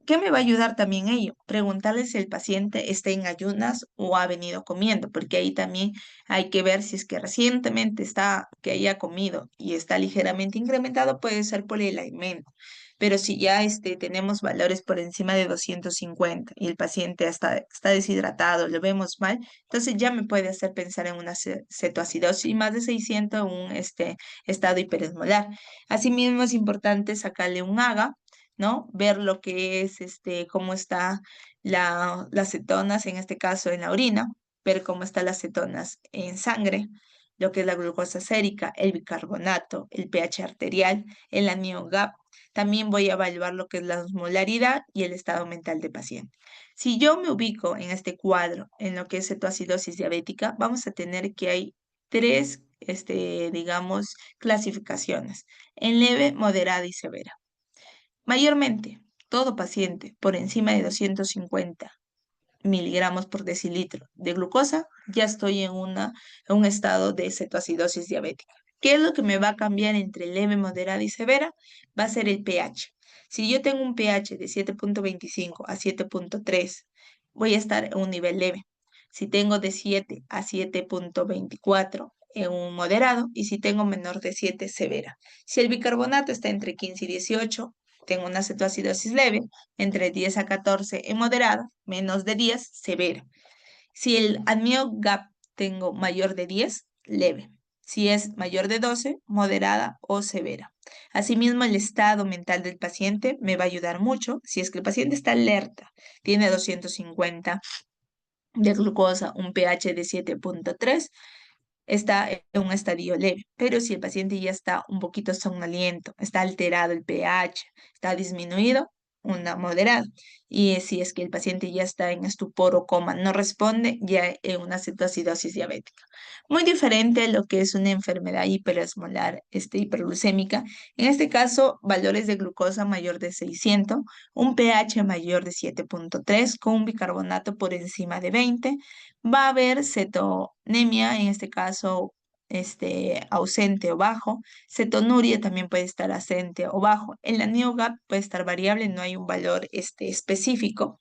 ¿Qué me va a ayudar también ello? Preguntarle si el paciente está en ayunas o ha venido comiendo, porque ahí también hay que ver si es que recientemente que haya comido y está ligeramente incrementado, puede ser por el alimento. Pero si ya tenemos valores por encima de 250 y el paciente está deshidratado, lo vemos mal, entonces ya me puede hacer pensar en una cetoacidosis y más de 600 un estado hiperesmolar. Asimismo, es importante sacarle un AGA, ¿no? Ver lo que es, cómo está las cetonas, en este caso en la orina, ver cómo están las cetonas en sangre, lo que es la glucosa sérica, el bicarbonato, el pH arterial, el anión GAP. También voy a evaluar lo que es la osmolaridad y el estado mental del paciente. Si yo me ubico en este cuadro, en lo que es cetoacidosis diabética, vamos a tener que hay tres, digamos, clasificaciones, en leve, moderada y severa. Mayormente, todo paciente por encima de 250 miligramos por decilitro de glucosa, ya estoy en un estado de cetoacidosis diabética. ¿Qué es lo que me va a cambiar entre leve, moderada y severa? Va a ser el pH. Si yo tengo un pH de 7.25 a 7.3, voy a estar en un nivel leve. Si tengo de 7 a 7.24, en un moderado, y si tengo menor de 7, severa. Si el bicarbonato está entre 15 y 18, tengo una cetoacidosis leve, entre 10 a 14 en moderada, menos de 10, severa. Si el anión GAP tengo mayor de 10, leve. Si es mayor de 12, moderada o severa. Asimismo, el estado mental del paciente me va a ayudar mucho. Si es que el paciente está alerta, tiene 250 de glucosa, un pH de 7.3, está en un estadio leve, pero si el paciente ya está un poquito somnoliento, está alterado el pH, está disminuido, una moderada. Y si es que el paciente ya está en estupor o coma, no responde, ya en una cetoacidosis diabética. Muy diferente a lo que es una enfermedad hiperosmolar, hiperglucémica. En este caso, valores de glucosa mayor de 600, un pH mayor de 7.3 con un bicarbonato por encima de 20, va a haber cetonemia, en este caso ausente o bajo. Cetonuria también puede estar ausente o bajo. El NeoGAP puede estar variable, no hay un valor específico.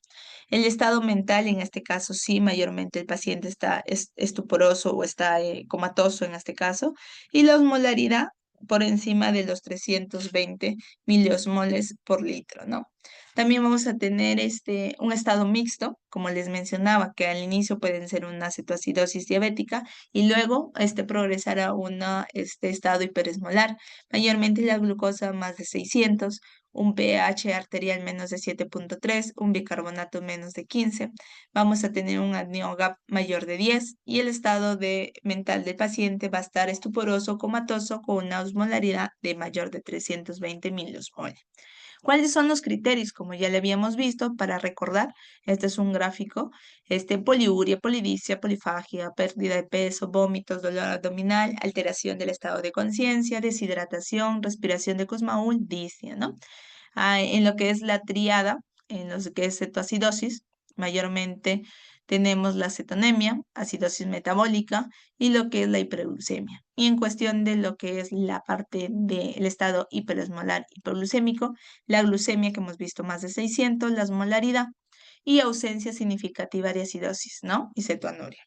El estado mental, en este caso, sí, mayormente el paciente está estuporoso o está comatoso en este caso. Y la osmolaridad por encima de los 320 miliosmoles por litro, ¿no? También vamos a tener un estado mixto, como les mencionaba, que al inicio pueden ser una cetoacidosis diabética y luego progresar a un estado hiperesmolar. Mayormente la glucosa más de 600, un pH arterial menos de 7.3, un bicarbonato menos de 15. Vamos a tener un anión GAP mayor de 10 y el estado mental del paciente va a estar estuporoso, comatoso, con una osmolaridad de mayor de 320 miliosmoles. ¿Cuáles son los criterios? Como ya le habíamos visto, para recordar, este es un gráfico, poliuria, polidipsia, polifagia, pérdida de peso, vómitos, dolor abdominal, alteración del estado de conciencia, deshidratación, respiración de Kussmaul, disnea, ¿no? En lo que es la triada, en lo que es cetoacidosis, mayormente tenemos la cetonemia, acidosis metabólica y lo que es la hiperglucemia. Y en cuestión de lo que es la parte del estado hiperosmolar hiperglucémico, la glucemia que hemos visto más de 600, la osmolaridad y ausencia significativa de acidosis, ¿no? Y cetoanuria.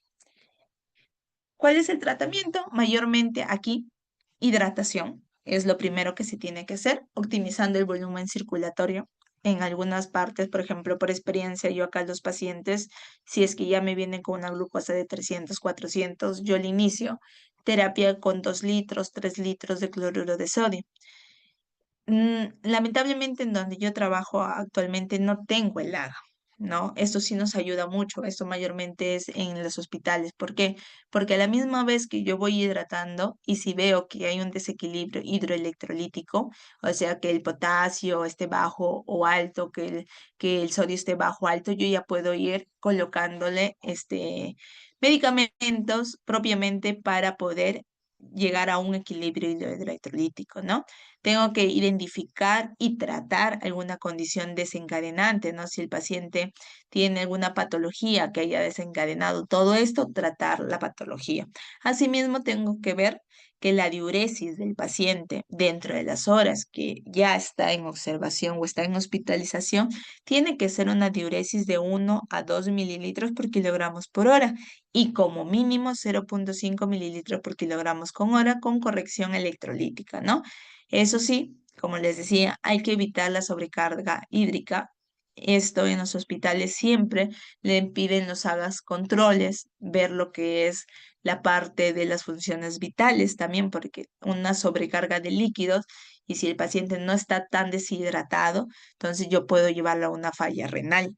¿Cuál es el tratamiento? Mayormente aquí, hidratación. Es lo primero que se tiene que hacer, optimizando el volumen circulatorio. En algunas partes, por ejemplo, por experiencia, yo acá a los pacientes, si es que ya me vienen con una glucosa de 300, 400, yo le inicio terapia con 2 litros, 3 litros de cloruro de sodio. Lamentablemente en donde yo trabajo actualmente no tengo el AGA, ¿no? Esto sí nos ayuda mucho, esto mayormente es en los hospitales. ¿Por qué? Porque a la misma vez que yo voy hidratando y si veo que hay un desequilibrio hidroelectrolítico, o sea, que el potasio esté bajo o alto, que el sodio esté bajo o alto, yo ya puedo ir colocándole medicamentos propiamente para poder llegar a un equilibrio hidroelectrolítico, ¿no? Tengo que identificar y tratar alguna condición desencadenante, ¿no? Si el paciente tiene alguna patología que haya desencadenado todo esto, tratar la patología. Asimismo, tengo que ver que la diuresis del paciente dentro de las horas que ya está en observación o está en hospitalización, tiene que ser una diuresis de 1 a 2 mililitros por kilogramos por hora y como mínimo 0,5 mililitros por kilogramos con hora con corrección electrolítica, ¿no? Eso sí, como les decía, hay que evitar la sobrecarga hídrica. Esto en los hospitales siempre le piden los hagas controles, ver lo que es la parte de las funciones vitales también, porque una sobrecarga de líquidos y si el paciente no está tan deshidratado, entonces yo puedo llevarlo a una falla renal.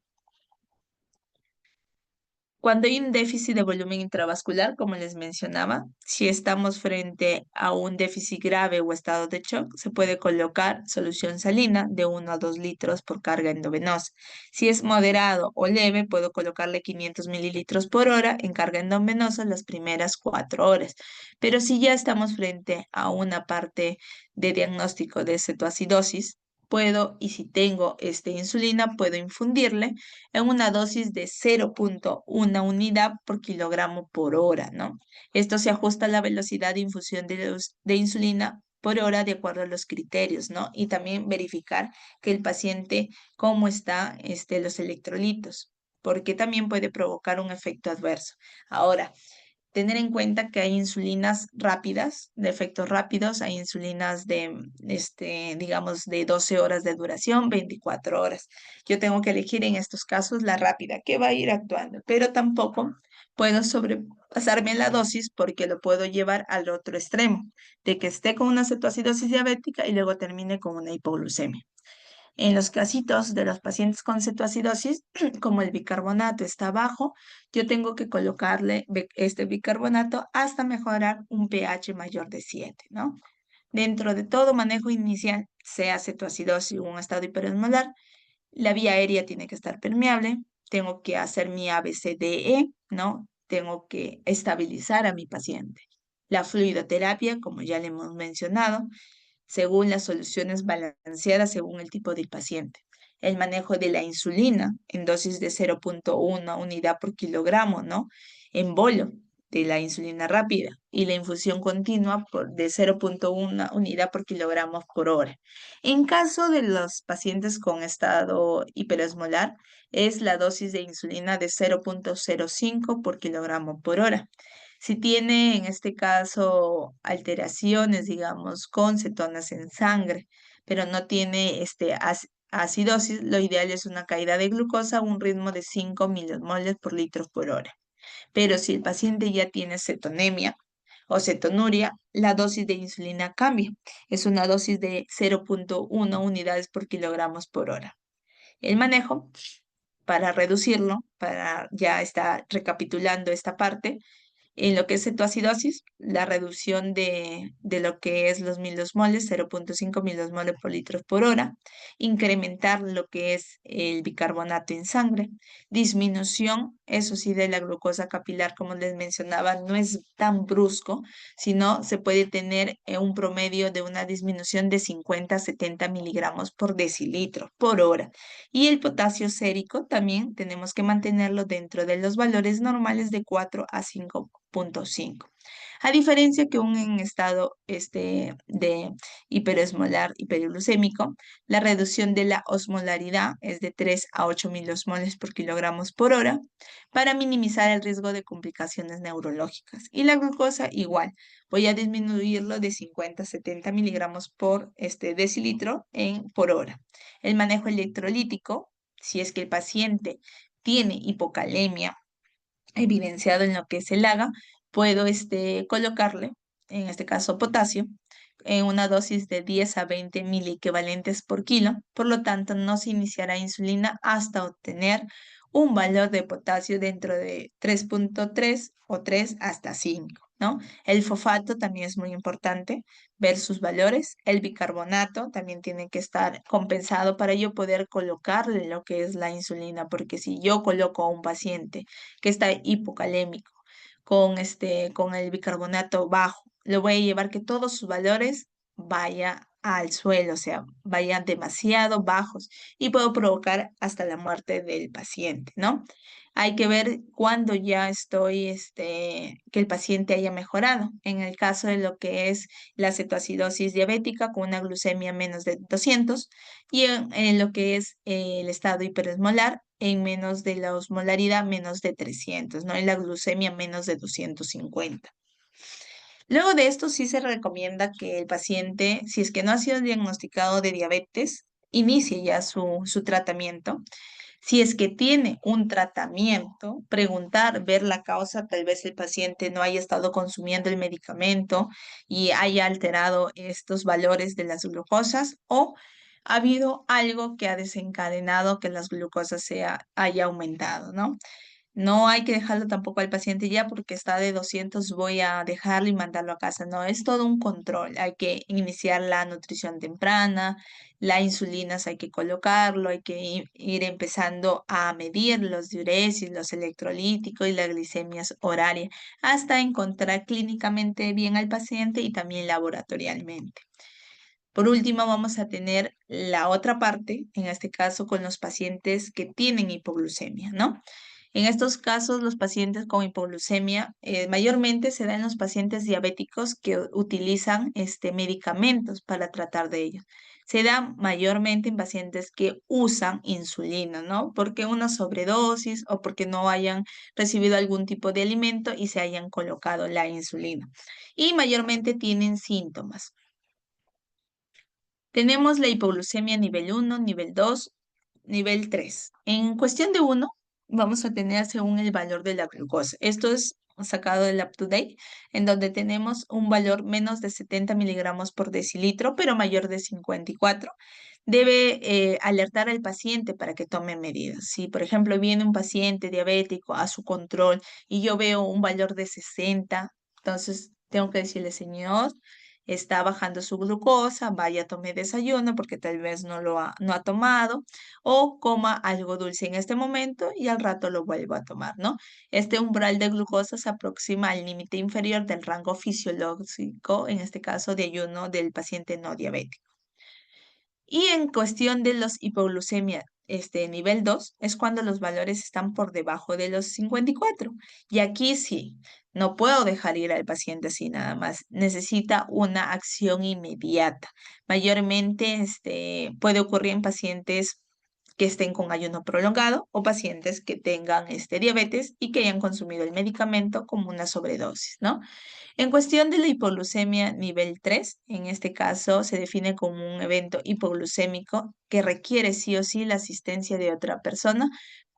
Cuando hay un déficit de volumen intravascular, como les mencionaba, si estamos frente a un déficit grave o estado de shock, se puede colocar solución salina de 1 a 2 litros por carga endovenosa. Si es moderado o leve, puedo colocarle 500 mililitros por hora en carga endovenosa las primeras 4 horas. Pero si ya estamos frente a una parte de diagnóstico de cetoacidosis, puedo, y si tengo insulina, puedo infundirle en una dosis de 0,1 unidad por kilogramo por hora, ¿no? Esto se ajusta a la velocidad de infusión de insulina por hora de acuerdo a los criterios, ¿no? Y también verificar que el paciente, cómo está los electrolitos, porque también puede provocar un efecto adverso. Ahora, tener en cuenta que hay insulinas rápidas, de efectos rápidos, hay insulinas digamos, de 12 horas de duración, 24 horas. Yo tengo que elegir en estos casos la rápida, que va a ir actuando, pero tampoco puedo sobrepasarme la dosis porque lo puedo llevar al otro extremo, de que esté con una cetoacidosis diabética y luego termine con una hipoglucemia. En los casitos de los pacientes con cetoacidosis, como el bicarbonato está bajo, yo tengo que colocarle este bicarbonato hasta mejorar un pH mayor de 7, ¿no? Dentro de todo manejo inicial, sea cetoacidosis o un estado hiperosmolar, la vía aérea tiene que estar permeable, tengo que hacer mi ABCDE, ¿no? Tengo que estabilizar a mi paciente. La fluidoterapia, como ya le hemos mencionado, según las soluciones balanceadas según el tipo del paciente. El manejo de la insulina en dosis de 0,1 unidad por kilogramo, ¿no? En bolo de la insulina rápida y la infusión continua de 0,1 unidad por kilogramo por hora. En caso de los pacientes con estado hiperosmolar, es la dosis de insulina de 0,05 por kilogramo por hora. Si tiene en este caso alteraciones, digamos, con cetonas en sangre, pero no tiene acidosis, lo ideal es una caída de glucosa a un ritmo de 5 milimoles por litro por hora. Pero si el paciente ya tiene cetonemia o cetonuria, la dosis de insulina cambia. Es una dosis de 0,1 unidades por kilogramos por hora. El manejo para reducirlo, para ya estar recapitulando esta parte, en lo que es cetoacidosis, la reducción de lo que es los milosmoles, 0,5 milosmoles por litro por hora, incrementar lo que es el bicarbonato en sangre, disminución Eso sí, de la glucosa capilar, como les mencionaba, no es tan brusco, sino se puede tener un promedio de una disminución de 50 a 70 miligramos por decilitro por hora. Y el potasio sérico también tenemos que mantenerlo dentro de los valores normales de 4 a 5,5. A diferencia que un en estado de hiperesmolar, hiperglucémico, la reducción de la osmolaridad es de 3 a 8 miliosmoles por kilogramos por hora para minimizar el riesgo de complicaciones neurológicas. Y la glucosa igual, voy a disminuirlo de 50 a 70 miligramos por decilitro por hora. El manejo electrolítico, si es que el paciente tiene hipocalemia evidenciado en lo que es el AGA, puedo colocarle, en este caso potasio, en una dosis de 10 a 20 miliequivalentes por kilo. Por lo tanto, no se iniciará insulina hasta obtener un valor de potasio dentro de 3,3 o 3 hasta 5, ¿no? El fosfato también es muy importante, ver sus valores. El bicarbonato también tiene que estar compensado para yo poder colocarle lo que es la insulina, porque si yo coloco a un paciente que está hipocalémico con el bicarbonato bajo, le voy a llevar que todos sus valores vaya al suelo, o sea, vayan demasiado bajos y puedo provocar hasta la muerte del paciente, ¿no? Hay que ver cuándo ya que el paciente haya mejorado. En el caso de lo que es la cetoacidosis diabética con una glucemia menos de 200 y en lo que es el estado hiperesmolar en menos de la osmolaridad menos de 300, ¿no? En la glucemia menos de 250. Luego de esto sí se recomienda que el paciente, si es que no ha sido diagnosticado de diabetes, inicie ya su tratamiento. Si es que tiene un tratamiento, preguntar, ver la causa, tal vez el paciente no haya estado consumiendo el medicamento y haya alterado estos valores de las glucosas o ha habido algo que ha desencadenado que las glucosas haya aumentado, ¿no? No hay que dejarlo tampoco al paciente ya porque está de 200, voy a dejarlo y mandarlo a casa. No, es todo un control. Hay que iniciar la nutrición temprana, la insulina hay que colocarlo, hay que ir empezando a medir los diuresis, los electrolíticos y las glicemias horarias hasta encontrar clínicamente bien al paciente y también laboratorialmente. Por último, vamos a tener la otra parte, en este caso con los pacientes que tienen hipoglucemia, ¿no? En estos casos, los pacientes con hipoglucemia mayormente se dan en los pacientes diabéticos que utilizan medicamentos para tratar de ellos. Se da mayormente en pacientes que usan insulina, ¿no? Porque una sobredosis o porque no hayan recibido algún tipo de alimento y se hayan colocado la insulina. Y mayormente tienen síntomas. Tenemos la hipoglucemia nivel 1, nivel 2, nivel 3. En cuestión de 1, vamos a tener según el valor de la glucosa. Esto es sacado del UpToDate, en donde tenemos un valor menos de 70 miligramos por decilitro, pero mayor de 54. Debe alertar al paciente para que tome medidas. Si, por ejemplo, viene un paciente diabético a su control y yo veo un valor de 60, entonces tengo que decirle, señor, está bajando su glucosa, vaya, tome desayuno porque tal vez no ha tomado, o coma algo dulce en este momento y al rato lo vuelvo a tomar, ¿no? Este umbral de glucosa se aproxima al límite inferior del rango fisiológico, en este caso de ayuno del paciente no diabético. Y en cuestión de los hipoglucemia nivel 2 es cuando los valores están por debajo de los 54. Y aquí sí, no puedo dejar ir al paciente así nada más. Necesita una acción inmediata. Mayormente puede ocurrir en pacientes que estén con ayuno prolongado o pacientes que tengan diabetes y que hayan consumido el medicamento como una sobredosis, ¿no? En cuestión de la hipoglucemia nivel 3, en este caso se define como un evento hipoglucémico que requiere sí o sí la asistencia de otra persona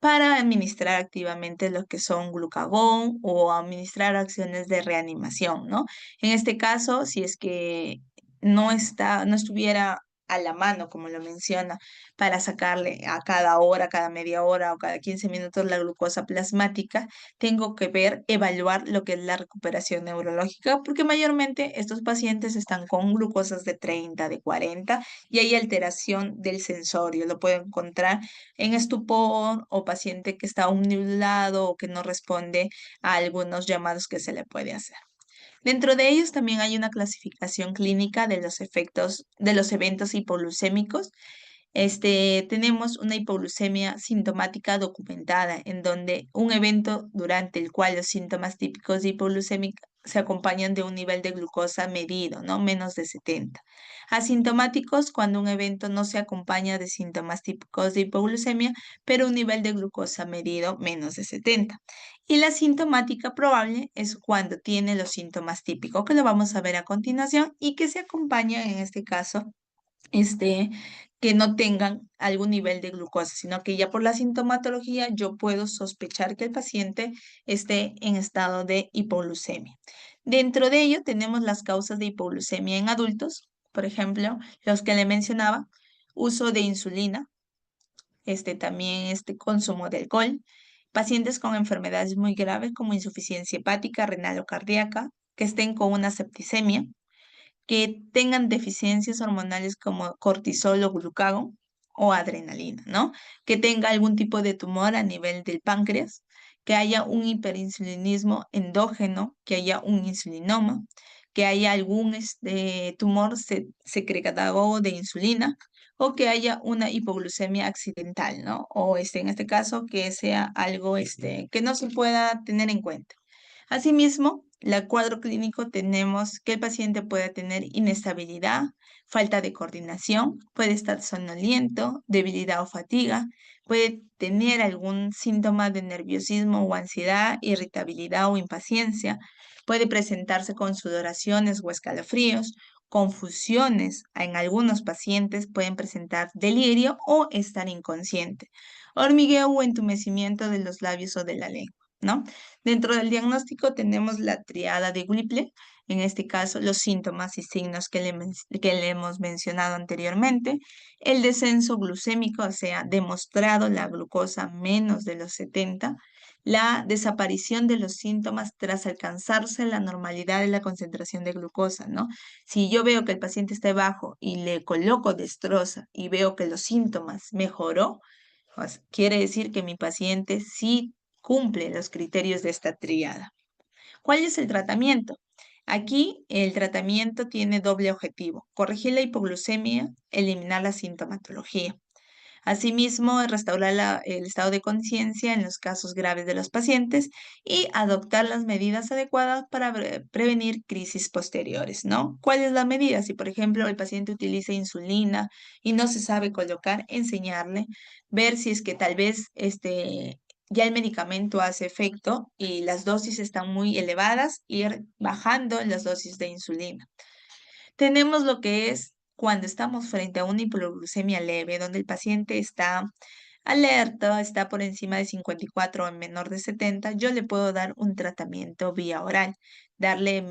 para administrar activamente lo que son glucagón o administrar acciones de reanimación, ¿no? En este caso, si es que no estuviera a la mano, como lo menciona, para sacarle a cada hora, cada media hora o cada 15 minutos la glucosa plasmática, tengo que ver, evaluar lo que es la recuperación neurológica, porque mayormente estos pacientes están con glucosas de 30, de 40 y hay alteración del sensorio. Lo puedo encontrar en estupor o paciente que está nublado o que no responde a algunos llamados que se le puede hacer. Dentro de ellos también hay una clasificación clínica de los efectos de los eventos hipoglucémicos. Tenemos una hipoglucemia sintomática documentada, en donde un evento durante el cual los síntomas típicos de hipoglucemia se acompañan de un nivel de glucosa medido, ¿no? Menos de 70. Asintomáticos, cuando un evento no se acompaña de síntomas típicos de hipoglucemia, pero un nivel de glucosa medido menos de 70. Y la sintomática probable es cuando tiene los síntomas típicos, que lo vamos a ver a continuación, y que se acompaña en este caso que no tengan algún nivel de glucosa, sino que ya por la sintomatología yo puedo sospechar que el paciente esté en estado de hipoglucemia. Dentro de ello tenemos las causas de hipoglucemia en adultos, por ejemplo, los que le mencionaba, uso de insulina, también consumo de alcohol, pacientes con enfermedades muy graves como insuficiencia hepática, renal o cardíaca, que estén con una septicemia, que tengan deficiencias hormonales como cortisol o glucagón o adrenalina, ¿no? Que tenga algún tipo de tumor a nivel del páncreas, que haya un hiperinsulinismo endógeno, que haya un insulinoma, que haya algún tumor secretado de insulina o que haya una hipoglucemia accidental, ¿no? O en este caso que sea algo que no se pueda tener en cuenta. Asimismo, el cuadro clínico tenemos que el paciente puede tener inestabilidad, falta de coordinación, puede estar somnoliento, debilidad o fatiga, puede tener algún síntoma de nerviosismo o ansiedad, irritabilidad o impaciencia, puede presentarse con sudoraciones o escalofríos, confusiones. En algunos pacientes pueden presentar delirio o estar inconsciente, hormigueo o entumecimiento de los labios o de la lengua, ¿no? Dentro del diagnóstico tenemos la triada de Whipple, en este caso los síntomas y signos que le hemos mencionado anteriormente, el descenso glucémico, o sea, demostrado la glucosa menos de los 70, la desaparición de los síntomas tras alcanzarse la normalidad de la concentración de glucosa, ¿no? Si yo veo que el paciente está bajo y le coloco destroza y veo que los síntomas mejoró, pues, quiere decir que mi paciente sí cumple los criterios de esta tríada. ¿Cuál es el tratamiento? Aquí el tratamiento tiene doble objetivo: corregir la hipoglucemia, eliminar la sintomatología. Asimismo, restaurar el estado de conciencia en los casos graves de los pacientes y adoptar las medidas adecuadas para prevenir crisis posteriores, ¿no? ¿Cuál es la medida? Si, por ejemplo, el paciente utiliza insulina y no se sabe colocar, enseñarle, ver si es que tal vez ya el medicamento hace efecto y las dosis están muy elevadas, ir bajando las dosis de insulina. Tenemos lo que es cuando estamos frente a una hipoglucemia leve, donde el paciente está alerta, está por encima de 54 o en menor de 70, yo le puedo dar un tratamiento vía oral, darle,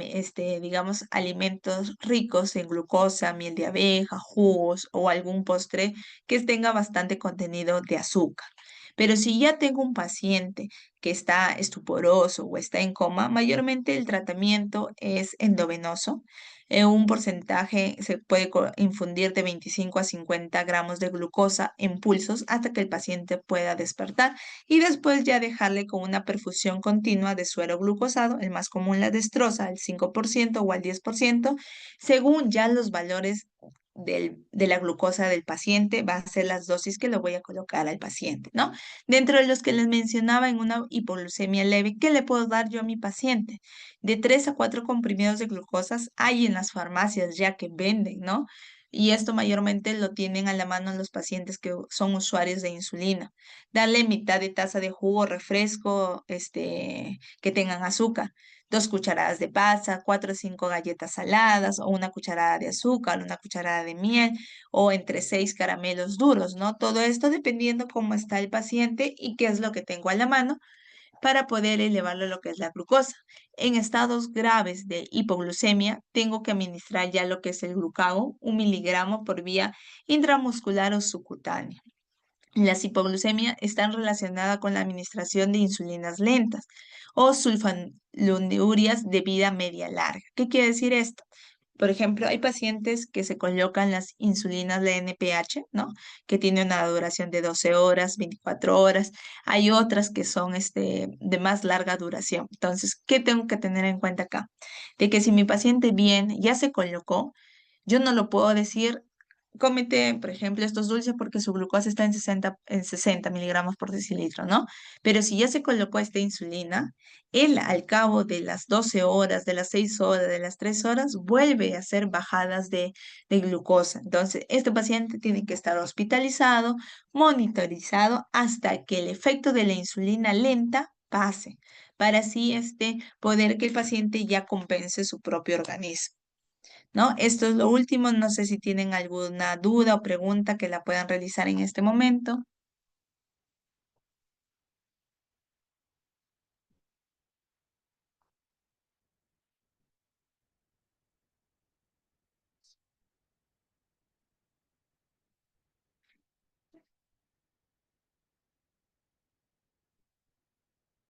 digamos, alimentos ricos en glucosa, miel de abeja, jugos o algún postre que tenga bastante contenido de azúcar. Pero si ya tengo un paciente que está estuporoso o está en coma, mayormente el tratamiento es endovenoso. Un porcentaje se puede infundir de 25 a 50 gramos de glucosa en pulsos hasta que el paciente pueda despertar y después ya dejarle con una perfusión continua de suero glucosado, el más común la destroza al 5% o al 10%, según ya los valores de la glucosa del paciente, va a ser las dosis que le voy a colocar al paciente, ¿no? Dentro de los que les mencionaba en una hipoglucemia leve, ¿qué le puedo dar yo a mi paciente? De 3 a 4 comprimidos de glucosas hay en las farmacias ya que venden, ¿no? Y esto mayormente lo tienen a la mano los pacientes que son usuarios de insulina. Darle mitad de taza de jugo, refresco, que tengan azúcar. 2 cucharadas de pasa, 4 o 5 galletas saladas, o una cucharada de azúcar, una cucharada de miel, o entre 6 caramelos duros, ¿no? Todo esto dependiendo cómo está el paciente y qué es lo que tengo a la mano, para poder elevarlo lo que es la glucosa. En estados graves de hipoglucemia, tengo que administrar ya lo que es el glucagon, 1 miligramo por vía intramuscular o subcutánea. Las hipoglucemias están relacionadas con la administración de insulinas lentas o sulfonilureas de vida media larga. ¿Qué quiere decir esto? Por ejemplo, hay pacientes que se colocan las insulinas de NPH, ¿no? Que tienen una duración de 12 horas, 24 horas. Hay otras que son de más larga duración. Entonces, ¿qué tengo que tener en cuenta acá? De que si mi paciente bien ya se colocó, yo no lo puedo decir, cómete, por ejemplo, estos dulces porque su glucosa está en 60 miligramos por decilitro, ¿no? Pero si ya se colocó esta insulina, él al cabo de las 12 horas, de las 6 horas, de las 3 horas, vuelve a hacer bajadas de glucosa. Entonces, este paciente tiene que estar hospitalizado, monitorizado hasta que el efecto de la insulina lenta pase, para así poder que el paciente ya compense su propio organismo. ¿No? Esto es lo último. No sé si tienen alguna duda o pregunta que la puedan realizar en este momento.